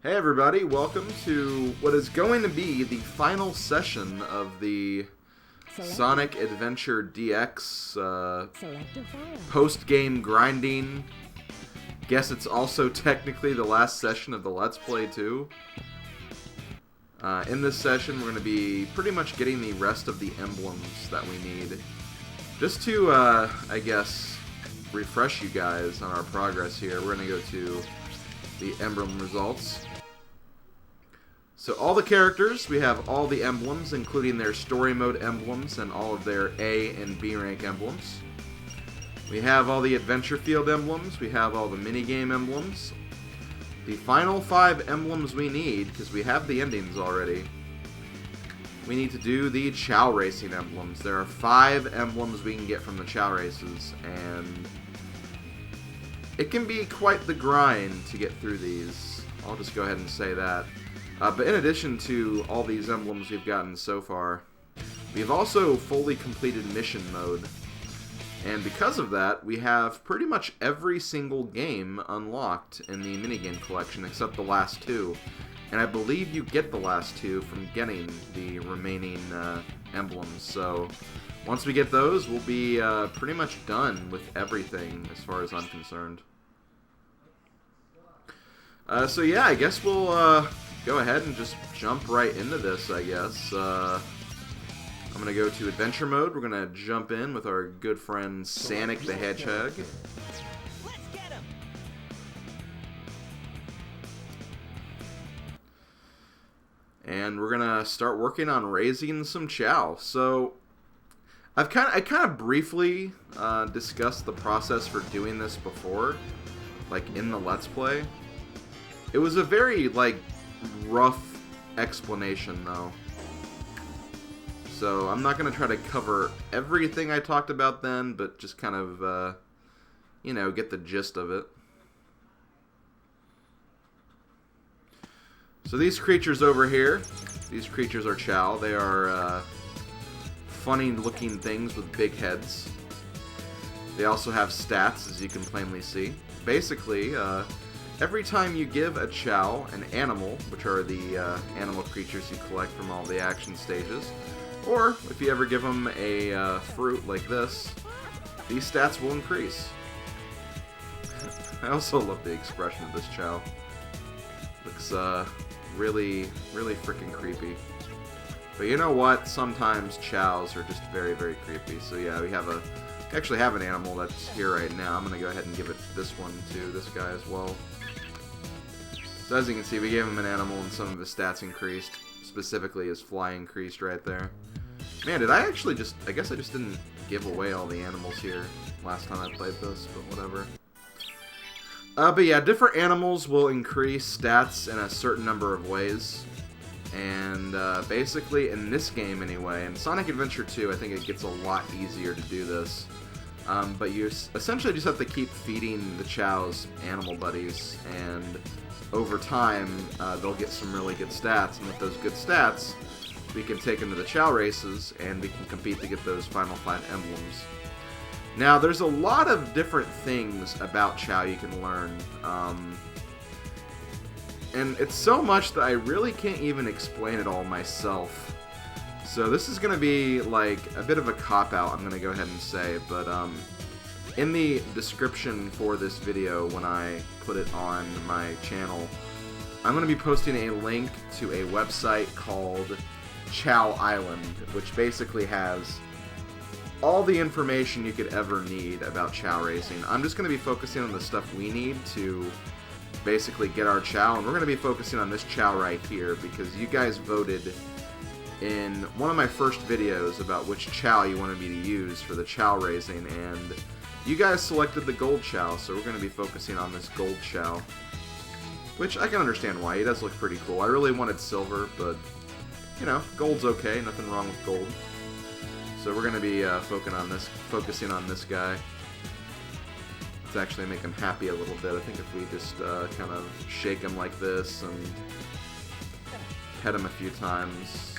Hey everybody, welcome to what is going to be the final session of the Sonic Adventure DX post-game grinding. Guess it's also technically the last session of the Let's Play too. In this session we're going to be pretty much getting the rest of the emblems that we need. Just to, I guess, refresh you guys on our progress here, we're going to go to the emblem results. So all the characters, we have all the emblems, including their story mode emblems and all of their A and B rank emblems. We have all the adventure field emblems, we have all the minigame emblems. The final 5 emblems we need, because we have the endings already, we need to do the Chao racing emblems. There are 5 emblems we can get from the Chao races, and it can be quite the grind to get through these. I'll just go ahead and say that. But in addition to all these emblems we've gotten so far, we've also fully completed mission mode. And because of that, we have pretty much every single game unlocked in the minigame collection except the last 2. And I believe you get the last 2 from getting the remaining emblems. So once we get those, we'll be pretty much done with everything as far as I'm concerned. So yeah, I guess we'll go ahead and just jump right into this, I guess. I'm going to go to adventure mode. We're going to jump in with our good friend Sonic the Hedgehog. Let's get him. And we're going to start working on raising some Chao. So I kind of briefly discussed the process for doing this before, like in the Let's Play. It was a very rough explanation though. So I'm not going to try to cover everything I talked about then, but just kind of, you know, get the gist of it. So these creatures over here, these creatures are Chao. They are funny looking things with big heads. They also have stats, as you can plainly see. Basically, every time you give a Chao an animal, which are the animal creatures you collect from all the action stages, or if you ever give them a fruit like this, these stats will increase. I also love the expression of this Chao. Looks really, really freaking creepy. But you know what? Sometimes Chaos are just very, very creepy. So yeah, we actually have an animal that's here right now. I'm gonna go ahead and give it this one to this guy as well. So as you can see, we gave him an animal and some of his stats increased. Specifically, his fly increased right there. Man, did I actually I guess I just didn't give away all the animals here last time I played this, but whatever. But yeah, different animals will increase stats in a certain number of ways. And basically, in this game anyway, in Sonic Adventure 2, I think it gets a lot easier to do this. But you essentially just have to keep feeding the Chao's animal buddies, and over time, they'll get some really good stats, and with those good stats, we can take them to the Chao races, and we can compete to get those final 5 emblems. Now, there's a lot of different things about Chao you can learn, and it's so much that I really can't even explain it all myself. So this is going to be like a bit of a cop-out, I'm going to go ahead and say, but in the description for this video, when I put it on my channel, I'm going to be posting a link to a website called Chao Island, which basically has all the information you could ever need about Chao racing. I'm just going to be focusing on the stuff we need to basically get our Chao, and we're going to be focusing on this Chao right here, because you guys voted in one of my first videos about which Chao you wanted me to use for the Chao raising, and you guys selected the gold Chao, so we're going to be focusing on this gold Chao. Which I can understand why, he does look pretty cool. I really wanted silver, but, you know, gold's okay, nothing wrong with gold. So we're going to be focusing on this guy. Let's actually make him happy a little bit. I think if we just kind of shake him like this and pet him a few times,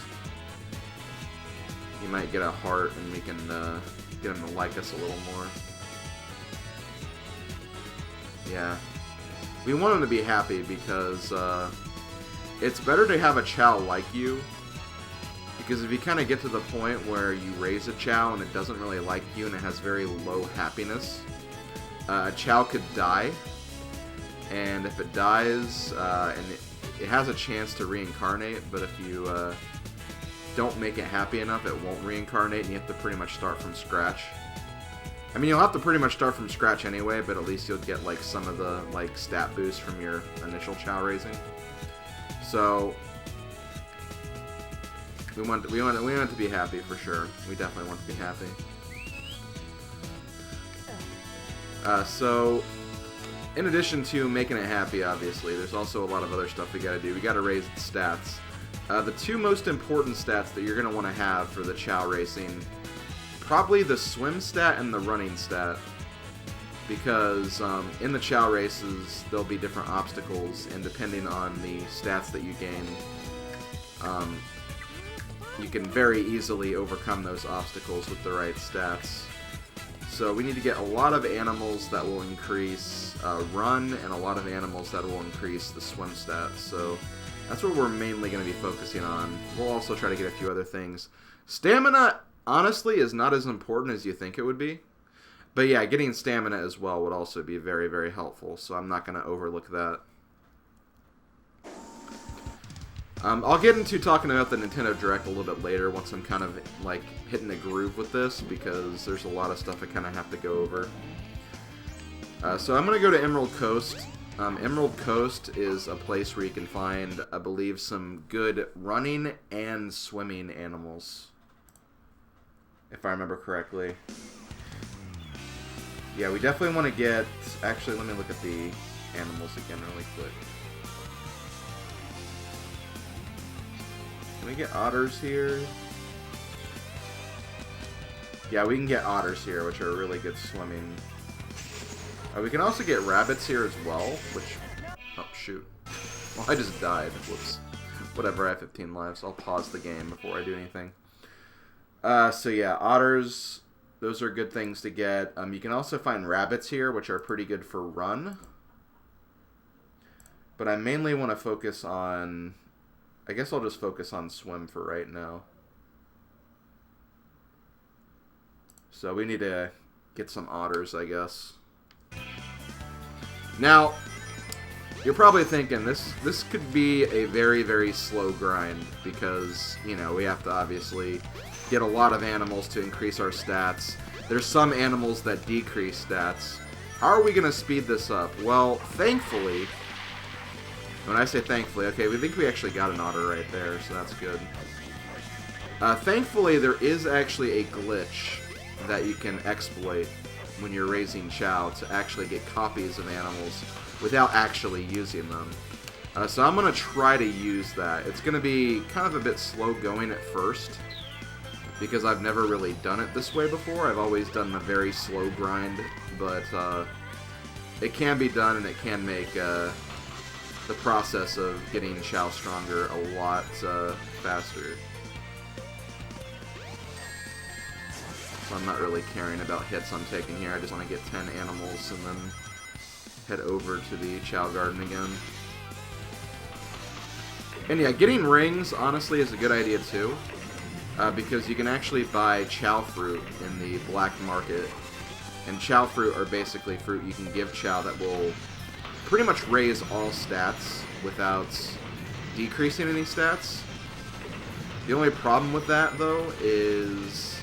he might get a heart and we can get him to like us a little more. Yeah. We want him to be happy because it's better to have a Chao like you, because if you kind of get to the point where you raise a Chao and it doesn't really like you and it has very low happiness, a Chao could die, and if it dies, and it has a chance to reincarnate, but if you don't make it happy enough, it won't reincarnate, and you have to pretty much start from scratch. I mean, you'll have to pretty much start from scratch anyway, but at least you'll get like some of the like stat boosts from your initial Chao raising. So we want it to be happy for sure. We definitely want to be happy. So in addition to making it happy, obviously, there's also a lot of other stuff we got to do. We got to raise its stats. The two most important stats that you're going to want to have for the Chao racing, probably the swim stat and the running stat, because in the Chao races there'll be different obstacles, and depending on the stats that you gain, you can very easily overcome those obstacles with the right stats. So we need to get a lot of animals that will increase run, and a lot of animals that will increase the swim stats. So that's what we're mainly going to be focusing on. We'll also try to get a few other things. Stamina, honestly, is not as important as you think it would be. But yeah, getting stamina as well would also be very, very helpful. So I'm not going to overlook that. I'll get into talking about the Nintendo Direct a little bit later once I'm kind of like hitting the groove with this, because there's a lot of stuff I kind of have to go over. So I'm going to go to Emerald Coast. Emerald Coast is a place where you can find, I believe, some good running and swimming animals, if I remember correctly. Yeah, we definitely want to get... Actually, let me look at the animals again really quick. Can we get otters here? Yeah, we can get otters here, which are really good swimming. We can also get rabbits here as well, which... Oh, shoot. Well, I just died. Whoops. Whatever, I have 15 lives. I'll pause the game before I do anything. So yeah, otters, those are good things to get. You can also find rabbits here, which are pretty good for run. But I mainly want to focus on... I guess I'll just focus on swim for right now. So we need to get some otters, I guess. Now, you're probably thinking this could be a very, very slow grind, because, you know, we have to obviously get a lot of animals to increase our stats. There's some animals that decrease stats. How are we going to speed this up? Well, thankfully, when I say thankfully, okay, we think we actually got an otter right there, so that's good. Thankfully, there is actually a glitch that you can exploit when you're raising Chao to actually get copies of animals without actually using them. So I'm going to try to use that. It's going to be kind of a bit slow going at first, because I've never really done it this way before. I've always done a very slow grind, but it can be done, and it can make the process of getting Chao stronger a lot faster. So I'm not really caring about hits I'm taking here. I just want to get 10 animals and then head over to the Chao Garden again. And yeah, getting rings, honestly, is a good idea too. Because you can actually buy Chao fruit in the black market. And Chao fruit are basically fruit you can give Chao that will pretty much raise all stats without decreasing any stats. The only problem with that, though, is...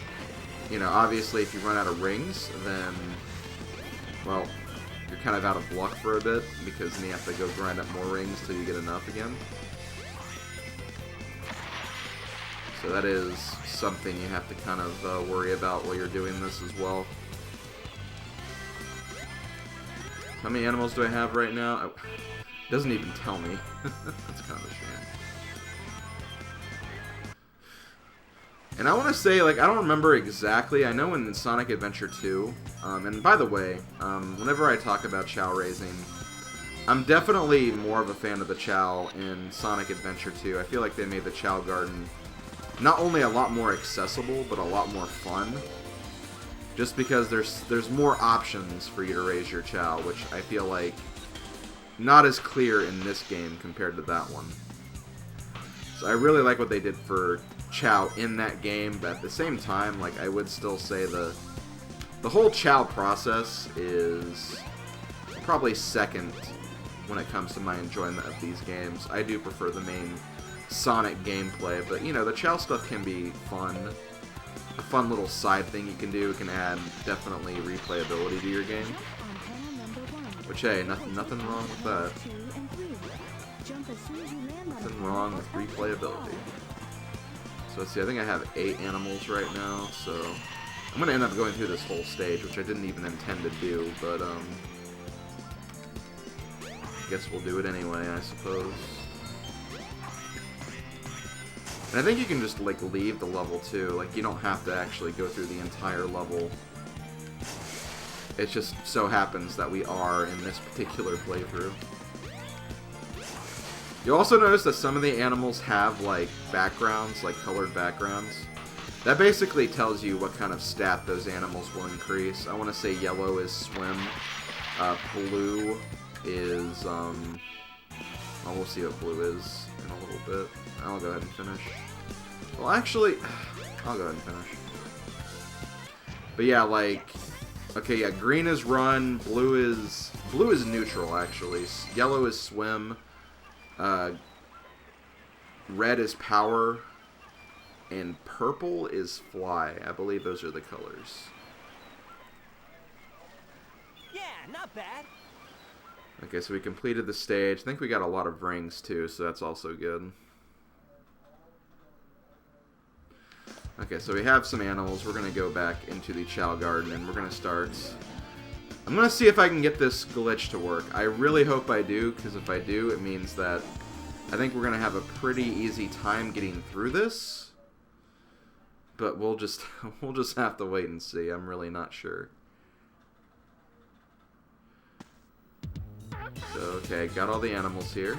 You know, obviously, if you run out of rings, then, well, you're kind of out of luck for a bit, because then you have to go grind up more rings till you get enough again. So that is something you have to kind of worry about while you're doing this as well. How many animals do I have right now? Oh, it doesn't even tell me. That's kind of a shame. And I want to say, like, I don't remember exactly. I know in Sonic Adventure 2, and by the way, whenever I talk about Chao raising, I'm definitely more of a fan of the Chao in Sonic Adventure 2. I feel like they made the Chao Garden not only a lot more accessible, but a lot more fun. Just because there's more options for you to raise your Chao, which I feel like not as clear in this game compared to that one. So I really like what they did for Chao in that game, but at the same time, like, I would still say the whole Chao process is probably second when it comes to my enjoyment of these games. I do prefer the main Sonic gameplay, but, you know, the Chao stuff can be fun. A fun little side thing you can do. It can add definitely replayability to your game. Which, hey, nothing wrong with that. Nothing wrong with replayability. So let's see, I think I have 8 animals right now, so I'm going to end up going through this whole stage, which I didn't even intend to do, but I guess we'll do it anyway, I suppose. And I think you can just, like, leave the level, too. Like, you don't have to actually go through the entire level. It just so happens that we are in this particular playthrough. You'll also notice that some of the animals have, like, backgrounds, like colored backgrounds. That basically tells you what kind of stat those animals will increase. I want to say yellow is swim. Blue is, well, we'll see what blue is in a little bit. I'll go ahead and finish. Well, actually, I'll go ahead and finish. But yeah, like, okay, yeah, green is run, blue is neutral, actually. Yellow is swim. Red is power. And purple is fly. I believe those are the colors. Yeah, not bad. Okay, so we completed the stage. I think we got a lot of rings, too, so that's also good. Okay, so we have some animals. We're going to go back into the Chao Garden, and we're going to start... I'm going to see if I can get this glitch to work. I really hope I do, because if I do, it means that I think we're going to have a pretty easy time getting through this. But we'll just have to wait and see. I'm really not sure. So, okay, got all the animals here.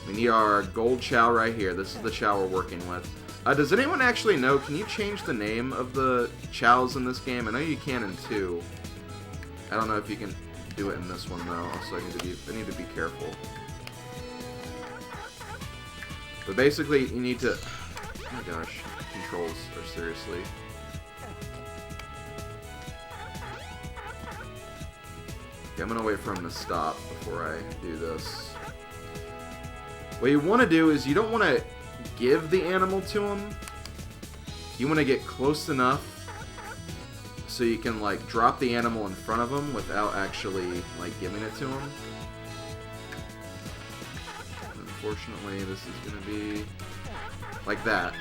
We need our gold Chao right here. This is the Chao we're working with. Does anyone actually know, can you change the name of the Chaos in this game? I know you can in 2. I don't know if you can do it in this one, though. Also, I need to be careful. But basically, you need to... Oh my gosh, controls are seriously... Okay, I'm going to wait for him to stop before I do this. What you want to do is you don't want to give the animal to him. You want to get close enough so you can, like, drop the animal in front of him without actually, like, giving it to him. Unfortunately, this is going to be like that.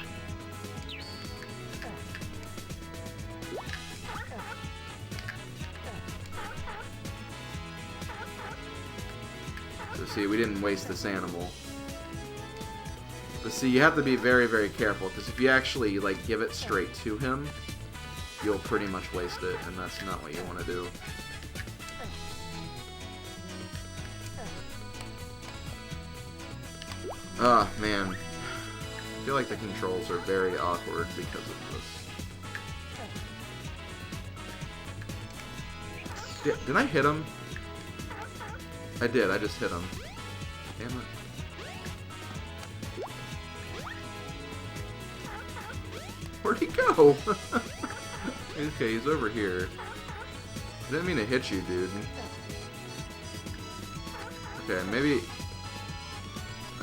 So see, we didn't waste this animal. But see, you have to be very, very careful, because if you actually, like, give it straight to him, you'll pretty much waste it, and that's not what you want to do. Ah, man. I feel like the controls are very awkward because of this. Did I hit him? I did, I just hit him. Damn it. Where'd he go? Okay, he's over here. Didn't mean to hit you, dude. Okay, maybe...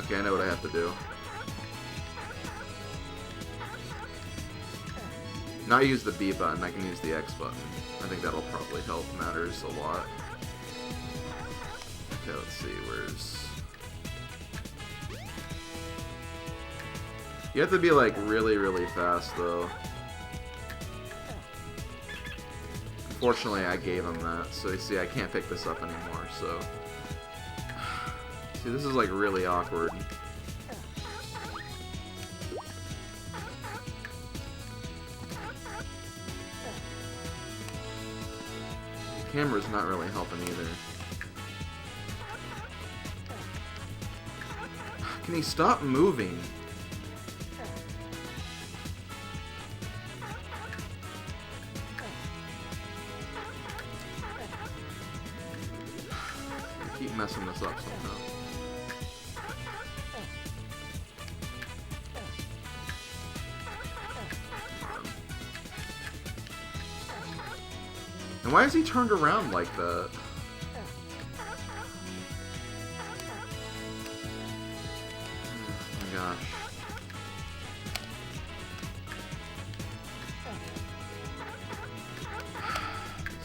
Okay, I know what I have to do. Not use the B button, I can use the X button. I think that'll probably help matters a lot. Okay, let's see, where's... You have to be, like, really, really fast, though. Unfortunately, I gave him that, so you see, I can't pick this up anymore, so... See, this is, like, really awkward. The camera's not really helping either. Can he stop moving? I keep messing this up somehow. And why is he turned around like that? Oh my gosh.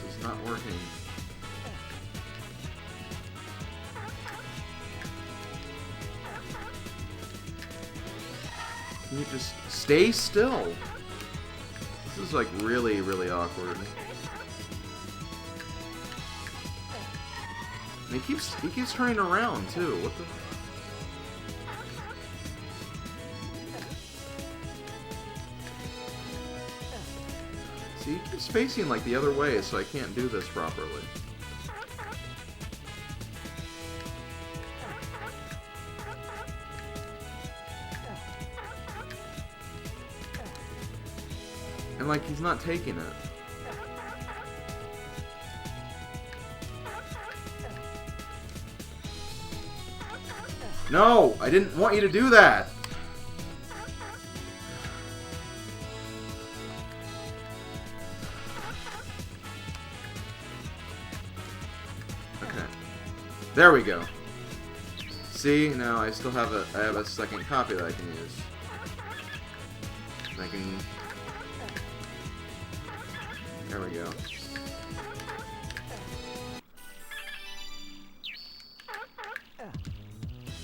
This is not working. Can you just stay still? This is like really, really awkward. And he keeps turning around too. What the? See, he keeps facing like the other way, so I can't do this properly. And like he's not taking it. No, I didn't want you to do that. Okay. There we go. See, now I still have a second copy that I can use. I can. There we go.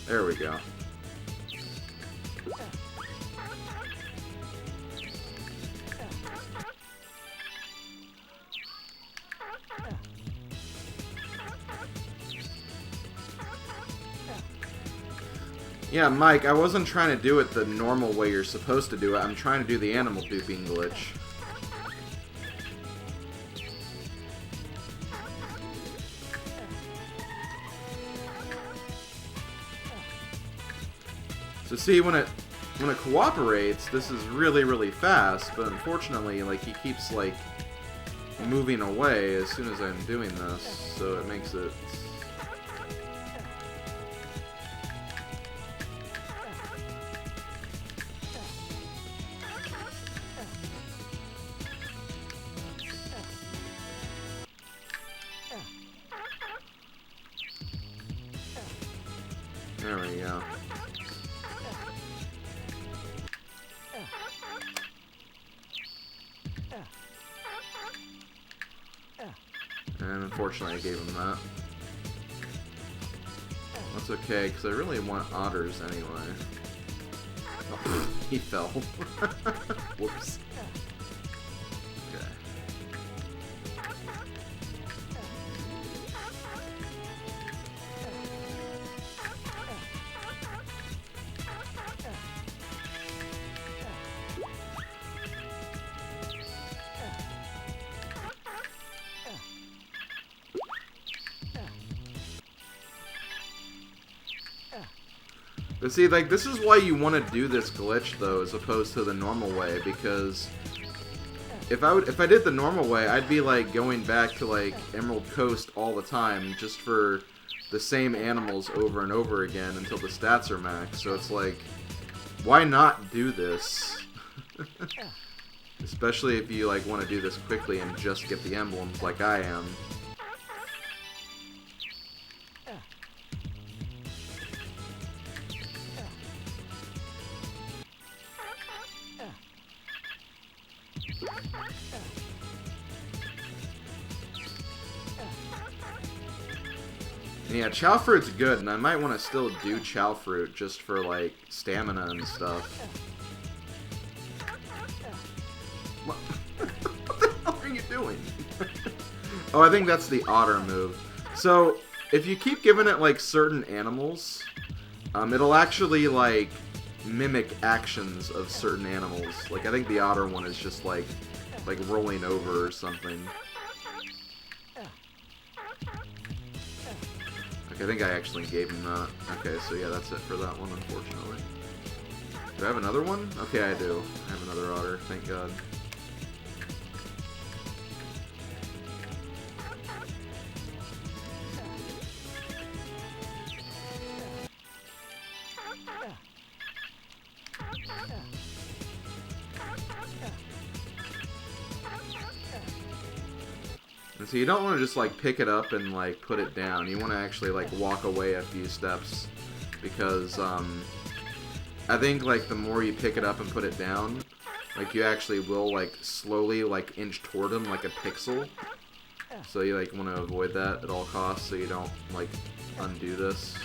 There we go. Yeah, Mike, I wasn't trying to do it the normal way you're supposed to do it. I'm trying to do the animal duping glitch. So see, when it cooperates, this is really, really fast, but unfortunately, like, he keeps, like, moving away as soon as I'm doing this, so it makes it... There we go. And unfortunately I gave him that. That's okay, because I really want otters anyway. Oh, he fell. Whoops. Okay. But see, like, this is why you want to do this glitch, though, as opposed to the normal way, because if I did the normal way, I'd be, like, going back to, like, Emerald Coast all the time, just for the same animals over and over again until the stats are max. So it's like, why not do this? Especially if you, like, want to do this quickly and just get the emblems like I am. Yeah, Chao Fruit's good, and I might want to still do Chao Fruit just for, like, stamina and stuff. What, what the hell are you doing? Oh, I think that's the otter move. So, if you keep giving it, like, certain animals, it'll actually, like, mimic actions of certain animals. Like, I think the otter one is just, like rolling over or something. Okay, I think I actually gave him that. Okay, so yeah, that's it for that one, unfortunately. Do I have another one? Okay, I do. I have another otter, thank God. And so you don't want to just like pick it up and like put it down. You want to actually like walk away a few steps, because I think like the more you pick it up and put it down, like you actually will like slowly like inch toward him like a pixel. So you like want to avoid that at all costs, so you don't like undo this.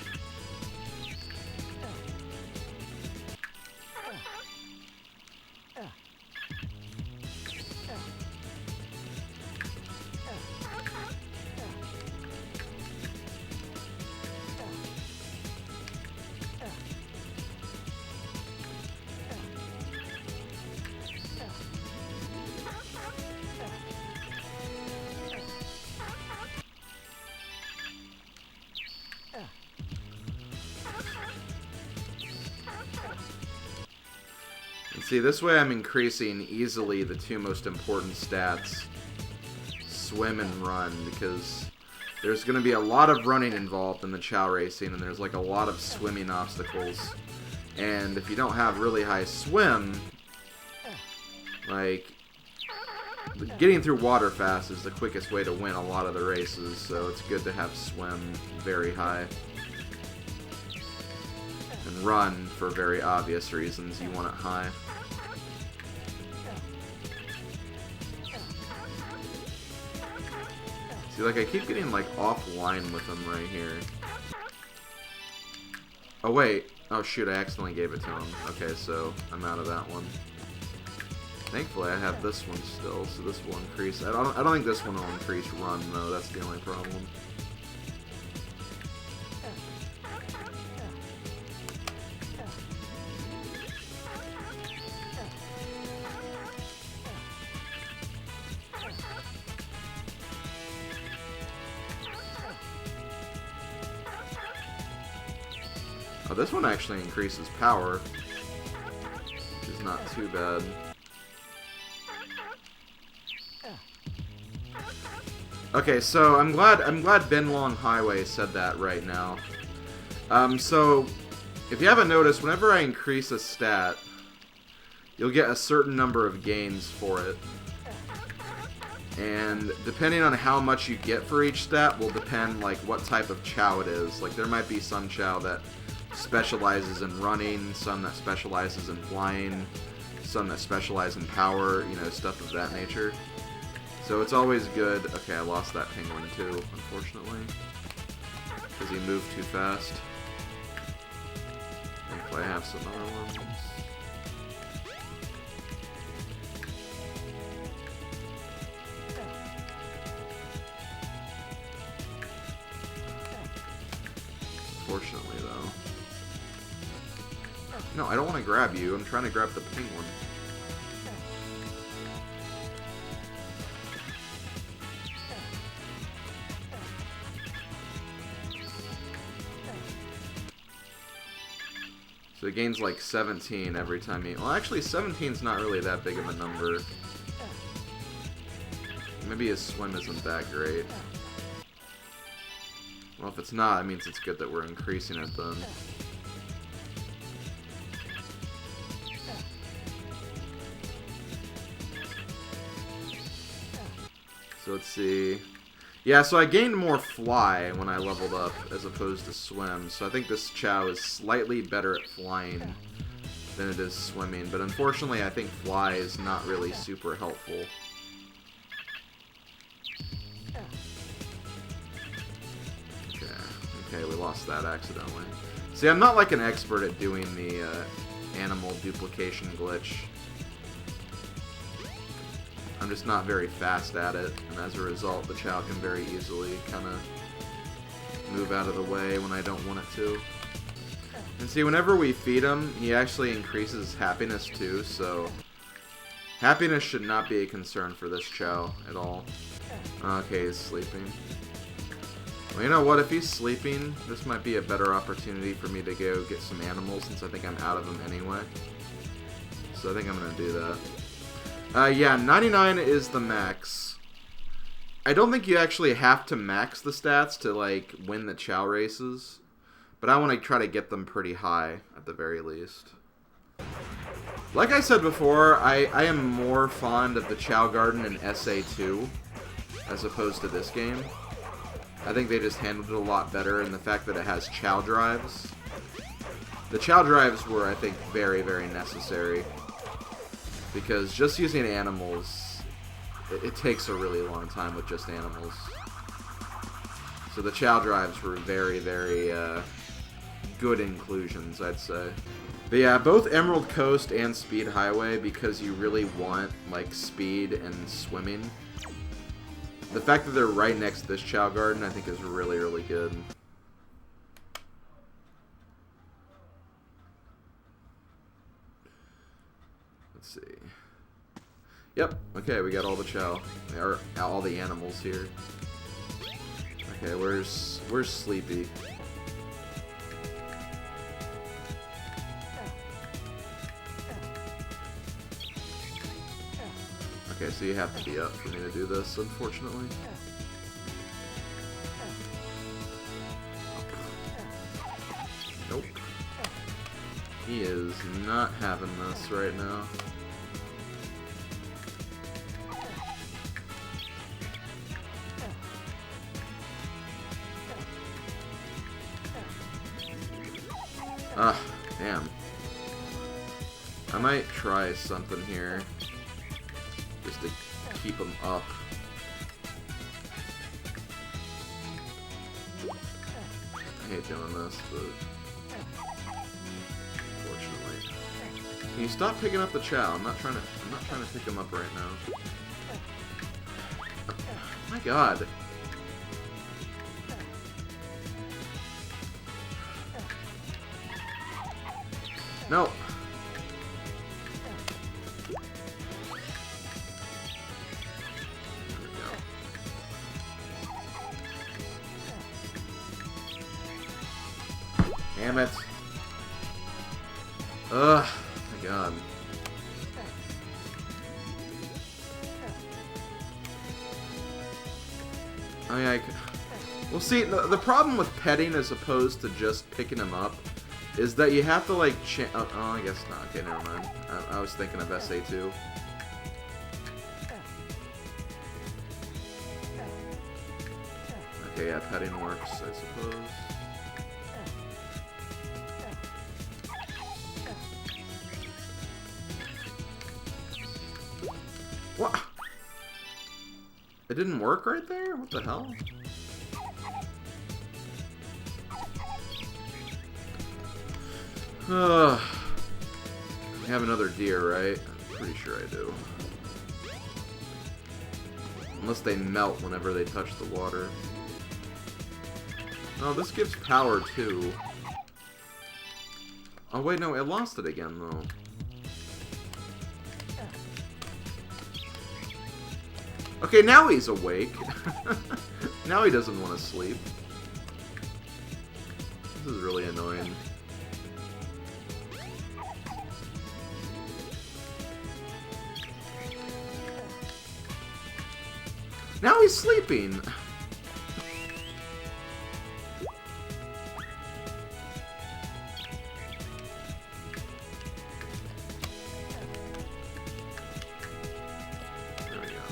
See, this way I'm increasing easily the two most important stats, swim and run, because there's going to be a lot of running involved in the Chao racing, and there's like a lot of swimming obstacles. And if you don't have really high swim, like, getting through water fast is the quickest way to win a lot of the races, so it's good to have swim very high. And run, for very obvious reasons, you want it high. See, like, I keep getting, like, offline with them right here. Oh, wait. Oh, shoot, I accidentally gave it to him. Okay, so I'm out of that one. Thankfully, I have this one still, so this will increase. I don't think this one will increase run, though. That's the only problem. Oh, this one actually increases power, which is not too bad. Okay, so I'm glad Ben Long Highway said that right now. So if you haven't noticed, whenever I increase a stat, you'll get a certain number of gains for it. And depending on how much you get for each stat will depend like what type of Chao it is. Like there might be some Chao that specializes in running, some that specializes in flying, some that specialize in power, you know, stuff of that nature. So it's always good. Okay, I lost that penguin too, unfortunately, because he moved too fast. Thankfully I have some other ones. Unfortunately, though. No, I don't want to grab you. I'm trying to grab the penguin. So it gains like 17 every time you... Well, actually, 17's not really that big of a number. Maybe his swim isn't that great. Well, if it's not, it means it's good that we're increasing it then. So let's see. Yeah, so I gained more fly when I leveled up as opposed to swim. So I think this Chao is slightly better at flying than it is swimming. But unfortunately, I think fly is not really super helpful. Okay, we lost that accidentally. See, I'm not like an expert at doing the animal duplication glitch. I'm just not very fast at it, and as a result, the Chao can very easily kind of move out of the way when I don't want it to. And see, whenever we feed him, he actually increases happiness too, so happiness should not be a concern for this Chao at all. Okay, he's sleeping. Well, you know what? If he's sleeping, this might be a better opportunity for me to go get some animals, since I think I'm out of them anyway. So I think I'm going to do that. Yeah, 99 is the max. I don't think you actually have to max the stats to, like, win the Chao races. But I want to try to get them pretty high, at the very least. Like I said before, I am more fond of the Chao Garden in SA2. as opposed to this game. I think they just handled it a lot better, and the fact that it has Chao drives. The Chao drives were, I think, very, very necessary. Because just using animals, it takes a really long time with just animals. So the Chao drives were very, very good inclusions, I'd say. But yeah, both Emerald Coast and Speed Highway, because you really want, like, speed and swimming. The fact that they're right next to this Chao Garden, I think is really, really good. Let's see. Yep, okay, we got all the Chao. Or all the animals here. Okay, where's Sleepy? Okay, so you have to be up for me to do this, unfortunately. Nope. He is not having this right now. Ah, damn. I might try something here. Just to keep him up. I hate doing this, but unfortunately. Can you stop picking up the Chao? I'm not trying to pick him up right now. My God. No. Damn it. Ugh, my God. I mean, well, see, the problem with petting as opposed to just picking him up is that you have to, like, oh, I guess not. Okay, never mind. I was thinking of SA2. Okay, yeah, petting works, I suppose. What? It didn't work right there? What the hell? I have another deer, right? I'm pretty sure I do. Unless they melt whenever they touch the water. Oh, this gives power too. Oh wait, no, it lost it again though. Okay, now he's awake. Now he doesn't want to sleep. This is really annoying. Now he's sleeping. There we go.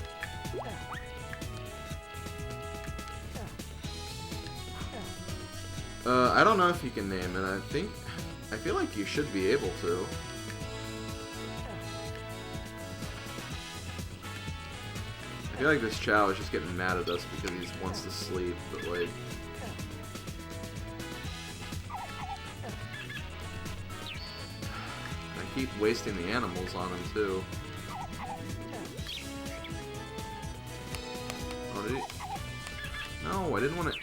I don't know if you can name it. I feel like you should be able to. I feel like this Chao is just getting mad at us because he wants to sleep, but like... I keep wasting the animals on him too. Oh, did he? No, I didn't want to...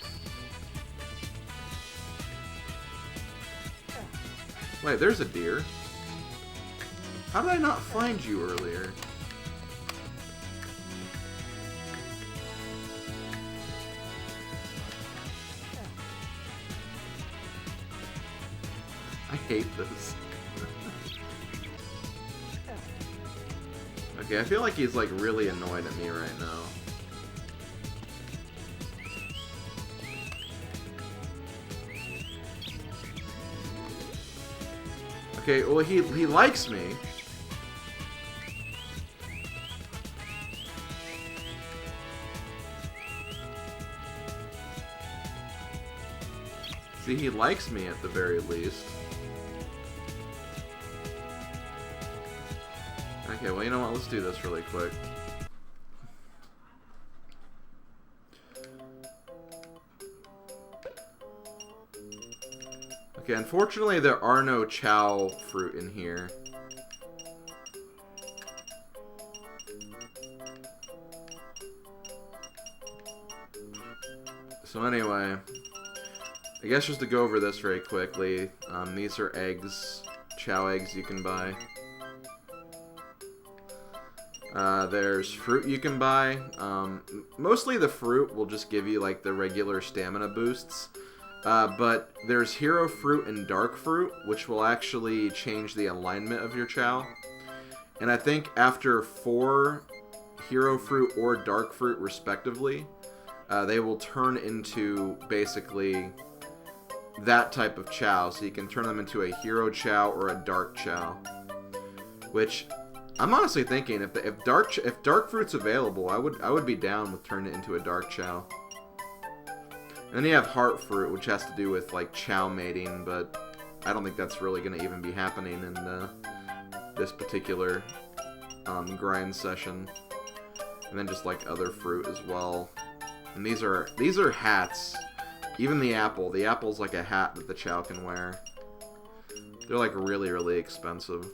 Wait, there's a deer. How did I not find you earlier? I hate this. Okay, I feel like he's like really annoyed at me right now. Okay, well he likes me. See, he likes me at the very least. Okay, well, you know what? Let's do this really quick. Okay, unfortunately, there are no Chao fruit in here. So anyway, I guess just to go over this very quickly, these are eggs, Chao eggs you can buy. There's fruit you can buy. Mostly the fruit will just give you like the regular stamina boosts. But there's hero fruit and dark fruit, which will actually change the alignment of your Chao. And I think after 4 hero fruit or dark fruit respectively, they will turn into basically that type of Chao. So you can turn them into a hero Chao or a dark Chao. Which I'm honestly thinking if dark fruit's available, I would be down with turning it into a dark Chao. And then you have heart fruit, which has to do with like Chao mating, but I don't think that's really going to even be happening in this particular grind session. And then just like other fruit as well. And these are hats. Even the apple. The apple's like a hat that the Chao can wear. They're like really, really expensive.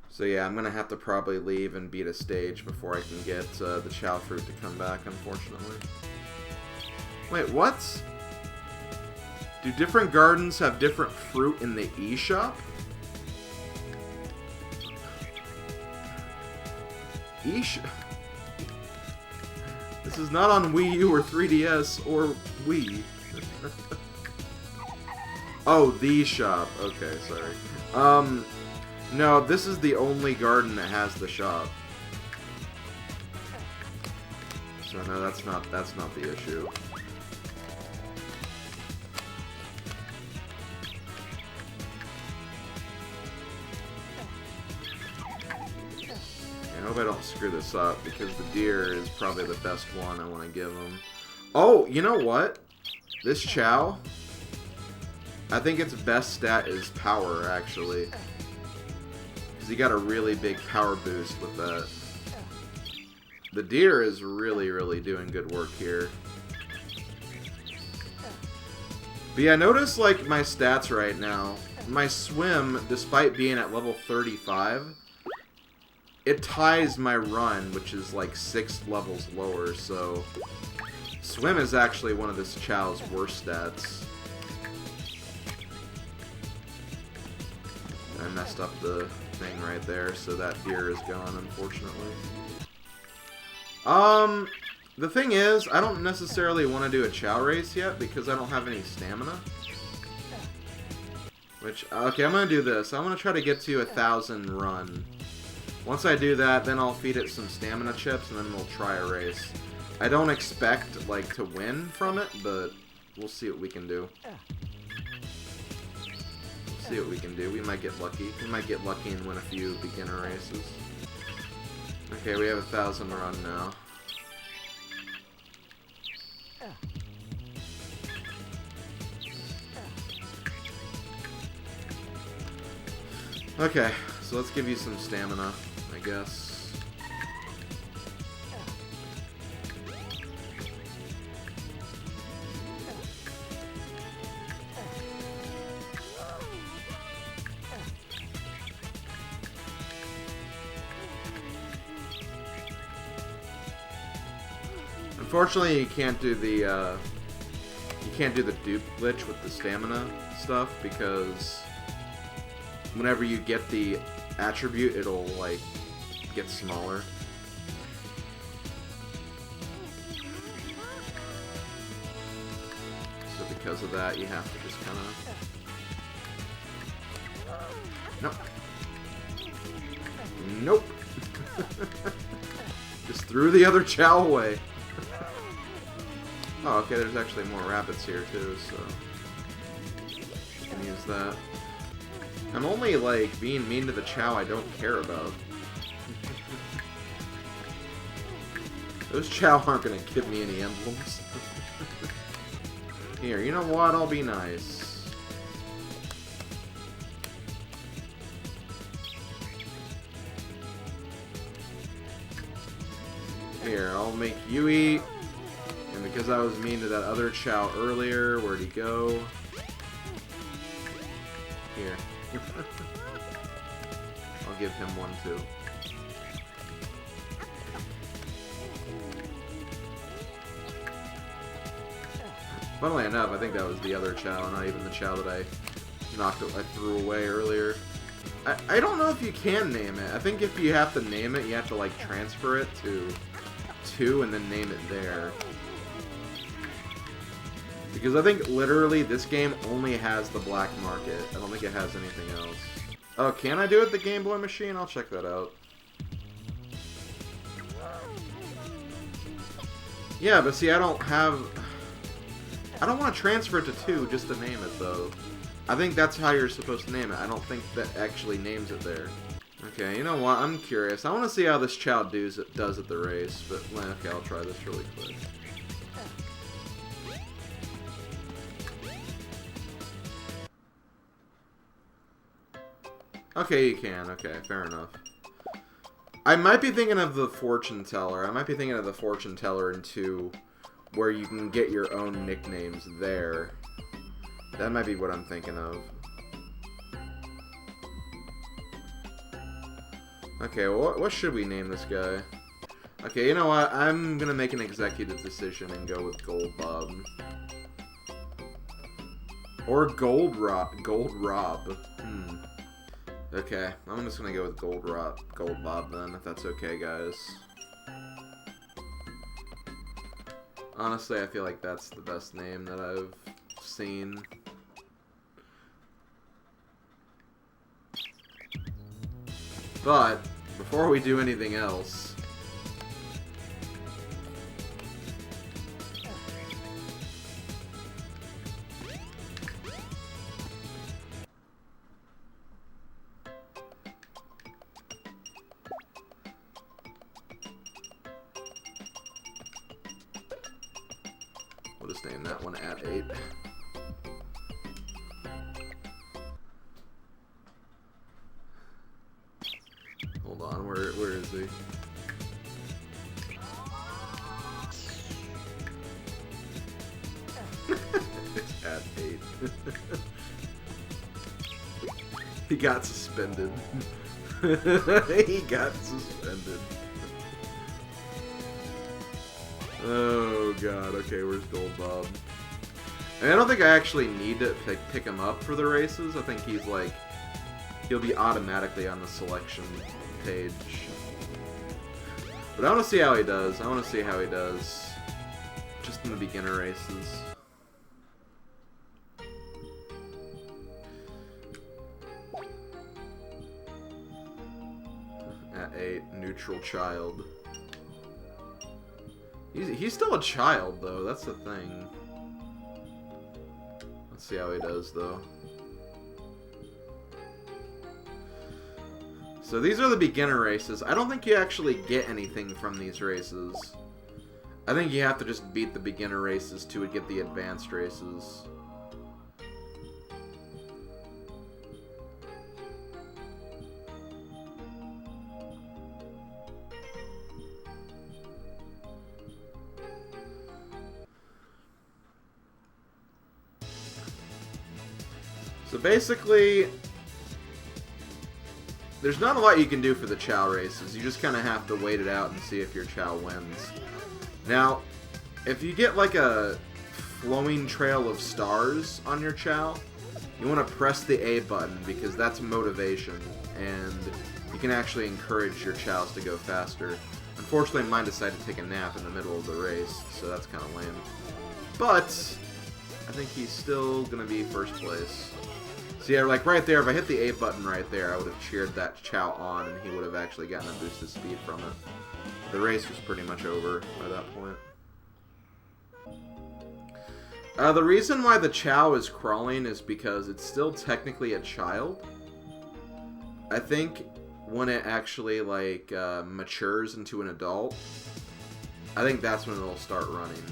So yeah, I'm going to have to probably leave and beat a stage before I can get the Chao fruit to come back, unfortunately. Wait, what? Do different gardens have different fruit in the eShop? This is not on Wii U or 3DS or Wii. Oh, the shop. Okay, sorry. No, this is the only garden that has the shop. So no, that's not the issue. I hope I don't screw this up, because the deer is probably the best one I want to give him. Oh, you know what? This Chao, I think its best stat is power, actually. Because he got a really big power boost with that. The deer is really, really doing good work here. But yeah, notice, like, my stats right now. My swim, despite being at level 35... it ties my run, which is like 6 levels lower, so... swim is actually one of this Chao's worst stats. I messed up the thing right there, so that deer is gone, unfortunately. The thing is, I don't necessarily want to do a Chao race yet, because I don't have any stamina. Which, okay, I'm going to do this. I want to try to get to 1,000 run. Once I do that, then I'll feed it some stamina chips, and then we'll try a race. I don't expect, like, to win from it, but we'll see what we can do. We'll see what we can do. We might get lucky. We might get lucky and win a few beginner races. Okay, we have 1,000 run now. Okay, so let's give you some stamina, I guess. Unfortunately, you can't do the dupe glitch with the stamina stuff, because whenever you get the attribute, it'll, like, get smaller. So because of that, you have to just kind of... Nope. Nope. Just threw the other Chao away. Oh, okay, there's actually more rabbits here, too, so... you can use that. I'm only, like, being mean to the Chao I don't care about. Those Chao aren't gonna give me any emblems. Here, you know what? I'll be nice. Here, I'll make you eat. And because I was mean to that other Chao earlier, where'd he go? Here. I'll give him one too. Funnily enough, I think that was the other Chao, not even the Chao that I threw away earlier. I don't know if you can name it. I think if you have to name it, you have to like transfer it to 2 and then name it there. Because I think literally this game only has the black market. I don't think it has anything else. Oh, can I do it the Game Boy machine? I'll check that out. Yeah, but see, I don't want to transfer it to 2 just to name it, though. I think that's how you're supposed to name it. I don't think that actually names it there. Okay, you know what? I'm curious. I want to see how this Chao does at the race, but okay, I'll try this really quick. Okay, you can. Okay, fair enough. I might be thinking of the fortune teller. I might be thinking of the fortune teller in 2, where you can get your own nicknames there. That might be what I'm thinking of. Okay, well, what should we name this guy? Okay, you know what? I'm gonna make an executive decision and go with Goldbob. Or Goldrob. Okay, I'm just gonna go with Goldbob then, if that's okay, guys. Honestly, I feel like that's the best name that I've seen. But, before we do anything else... We'll just name that one at 8. Hold on, where is he? It's at 8. He got suspended. He got suspended. Oh god, okay, where's Goldbob? I don't think I actually need to pick him up for the races. I think he's like, he'll be automatically on the selection page. But I want to see how he does. I want to see how he does just in the beginner races. At 8, neutral child. He's still a child, though. That's the thing. Let's see how he does, though. So these are the beginner races. I don't think you actually get anything from these races. I think you have to just beat the beginner races to get the advanced races. So basically, there's not a lot you can do for the Chao races. You just kind of have to wait it out and see if your Chao wins. Now, if you get like a flowing trail of stars on your Chao, you want to press the A button because that's motivation, and you can actually encourage your Chaos to go faster. Unfortunately, mine decided to take a nap in the middle of the race, so that's kind of lame. But I think he's still going to be first place. So yeah, like right there, if I hit the A button right there, I would have cheered that Chao on, and he would have actually gotten a boosted speed from it. The race was pretty much over by that point. The reason why the Chao is crawling is because it's still technically a child. I think when it actually like matures into an adult, I think that's when it'll start running.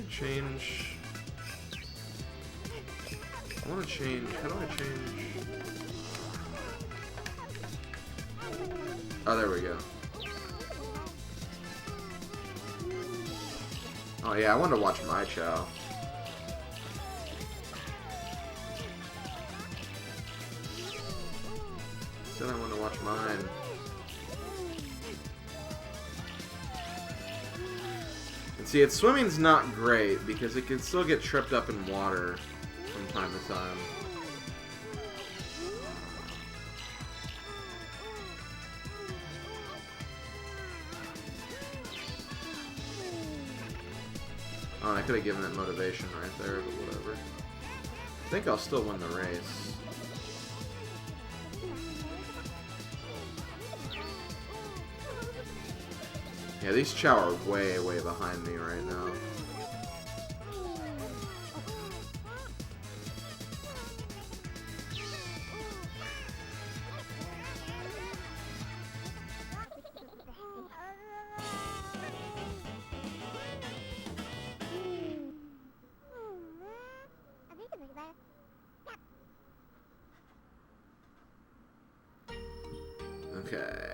Change. I want to change. How do I change? Oh, there we go. Oh yeah, I want to watch my Chao. Said I want to watch mine. See, its swimming's not great because it can still get tripped up in water from time to time. Oh, I could have given it motivation right there, but whatever. I think I'll still win the race. Yeah, these Chao are way, way behind me right now. Okay.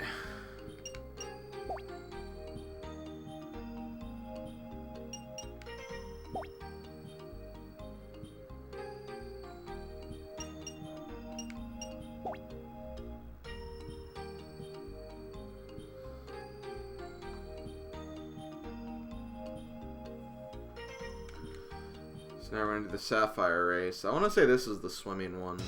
So now we're into the Sapphire Race. I want to say this is the swimming one.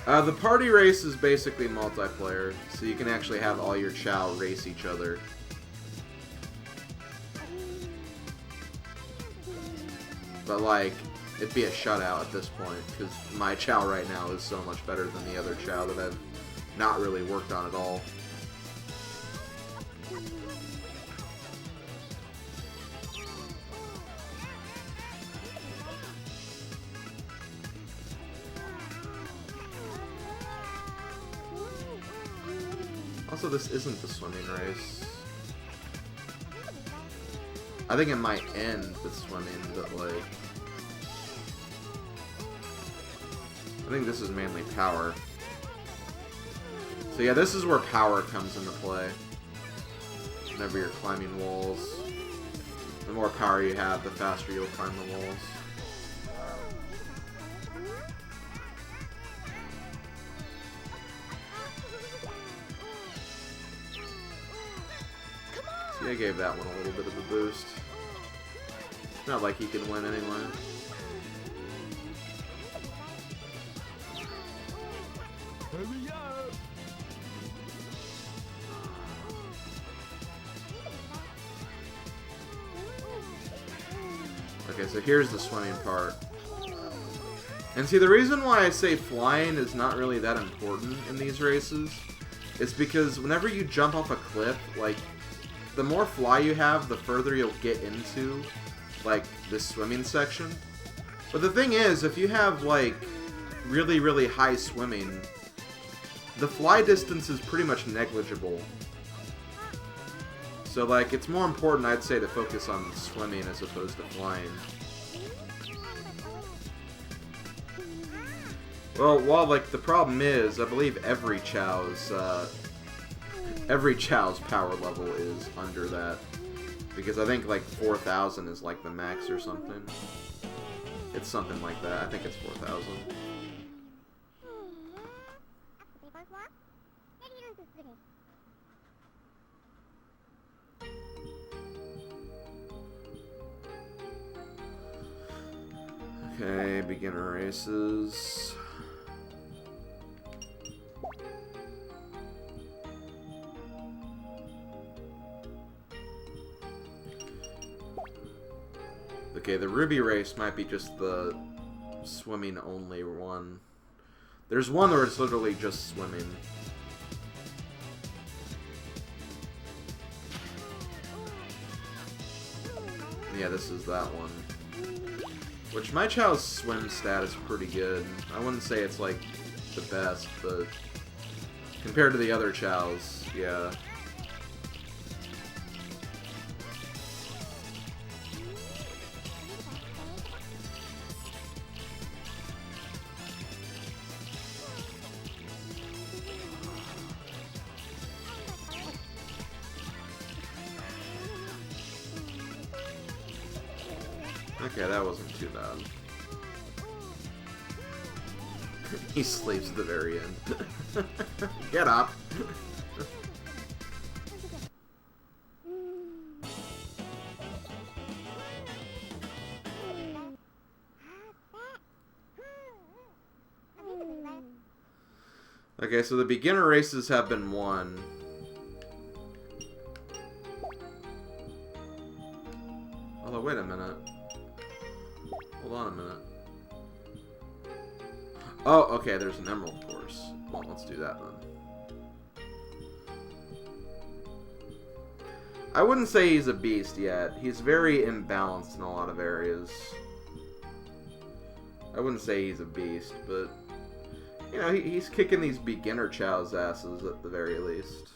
The party race is basically multiplayer, so you can actually have all your Chao race each other. But like, it'd be a shutout at this point, because my Chao right now is so much better than the other Chao that I've not really worked on at all. Also, this isn't the swimming race. I think it might end with swimming, but like... I think this is mainly power. So yeah, this is where power comes into play. Whenever you're climbing walls. The more power you have, the faster you'll climb the walls. See, I gave that one a little bit of a boost. Not like he can win anyway. Okay, so here's the swimming part. And see, the reason why I say flying is not really that important in these races is because whenever you jump off a cliff, like, the more fly you have, the further you'll get into, like, this swimming section. But the thing is, if you have, like, really, really high swimming, the fly distance is pretty much negligible. So, like, it's more important, I'd say, to focus on swimming as opposed to flying. Well, like, the problem is, I believe every Chao's power level is under that. Because I think, like, 4,000 is, like, the max or something. It's something like that. I think it's 4,000. Okay, beginner races. Okay, the Ruby race might be just the swimming only one. There's one where it's literally just swimming. Yeah, this is that one. Which my Chao's swim stat is pretty good. I wouldn't say it's like the best, but compared to the other Chaos, yeah. Okay, that wasn't too bad. He sleeps at the very end. Get up! Okay, so the beginner races have been won. Although, wait a minute. Hold on a minute. Oh, okay, there's an emerald course. Well, let's do that then. I wouldn't say he's a beast yet. He's very imbalanced in a lot of areas. I wouldn't say he's a beast, but you know, he's kicking these beginner Chao's asses at the very least.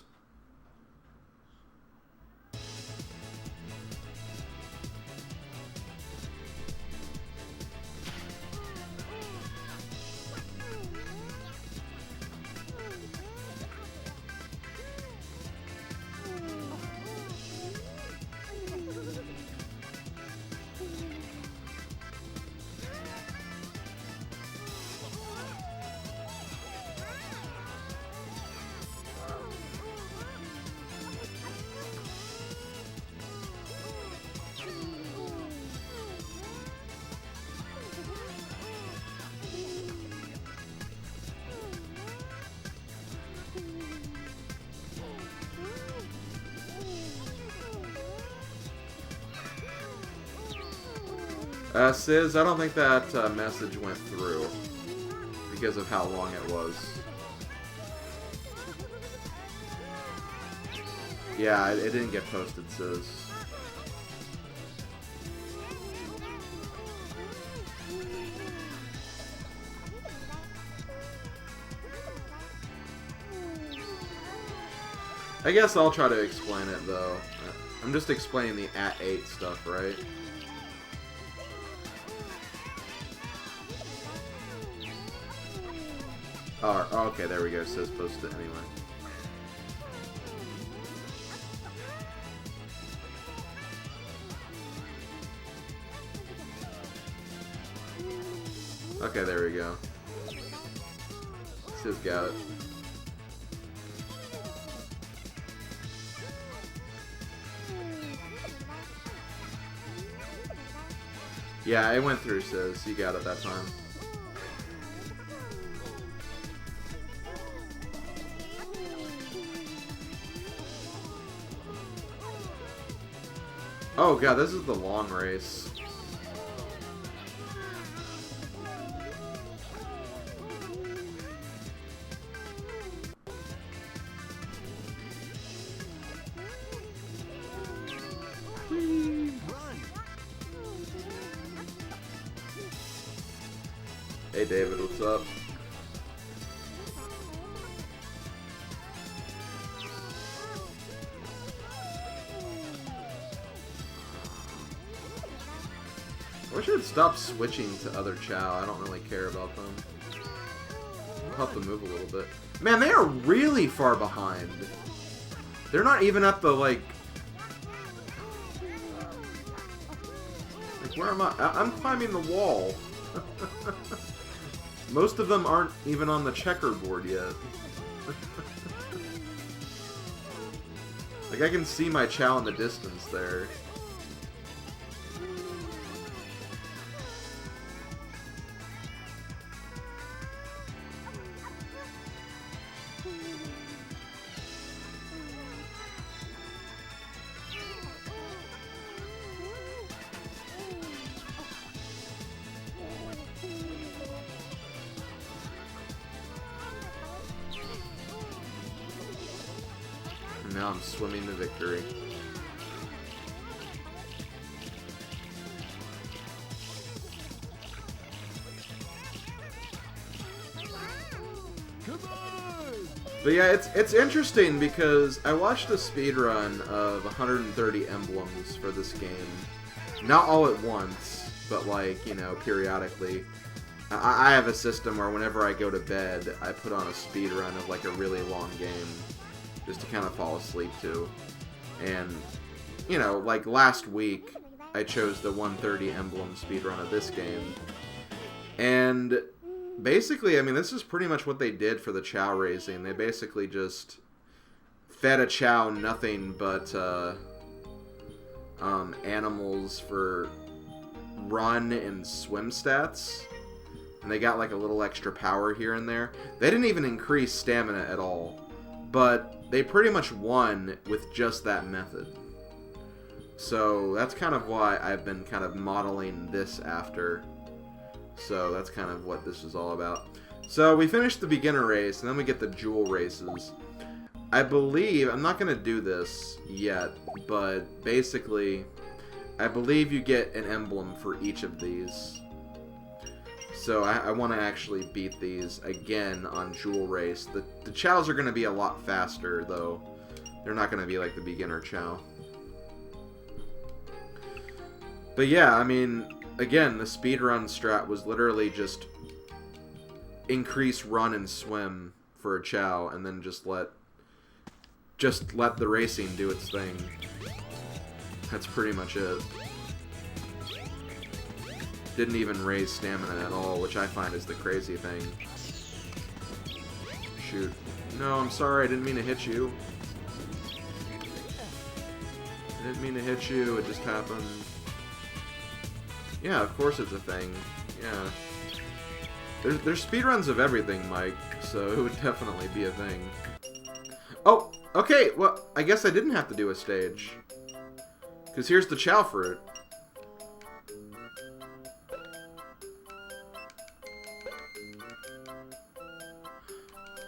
Sis, I don't think that message went through because of how long it was. Yeah, it didn't get posted, Sis. I guess I'll try to explain it, though. I'm just explaining the @8 stuff, right? Oh, okay, there we go. It says posted it anyway. Okay, there we go. It says got it. Yeah, it went through, Sis. You got it that time. Oh god, this is the long race. Hey David, what's up? I wish I would stop switching to other Chao. I don't really care about them. I'll help them move a little bit. Man, they are really far behind. They're not even at the, like where am I? I'm climbing the wall. Most of them aren't even on the checkerboard yet. Like, I can see my Chao in the distance there. now I'm swimming to victory. But yeah, it's interesting because I watched a speedrun of 130 emblems for this game. Not all at once, but like, you know, periodically. I have a system where whenever I go to bed, I put on a speedrun of like a really long game just to kind of fall asleep to. And, you know, like last week, I chose the 130 emblem speedrun of this game. And basically, I mean, this is pretty much what they did for the Chao raising. They basically just fed a Chao nothing but animals for run and swim stats. And they got like a little extra power here and there. They didn't even increase stamina at all. But they pretty much won with just that method. So that's kind of why I've been kind of modeling this after. So that's kind of what this is all about. So we finished the beginner race, and then we get the jewel races. I believe, I'm not going to do this yet, but basically, I believe you get an emblem for each of these. So I want to actually beat these again on jewel race. The Chaos are going to be a lot faster, though. They're not going to be like the beginner Chao. But yeah, I mean, again, the speedrun strat was literally just increase run and swim for a Chao, and then just let the racing do its thing. That's pretty much it. Didn't even raise stamina at all, which I find is the crazy thing. Shoot. No, I'm sorry, I didn't mean to hit you. I didn't mean to hit you, it just happened. Yeah, of course it's a thing. Yeah. There's speedruns of everything, Mike, so it would definitely be a thing. Oh, okay, well, I guess I didn't have to do a stage. Because here's the Chao fruit.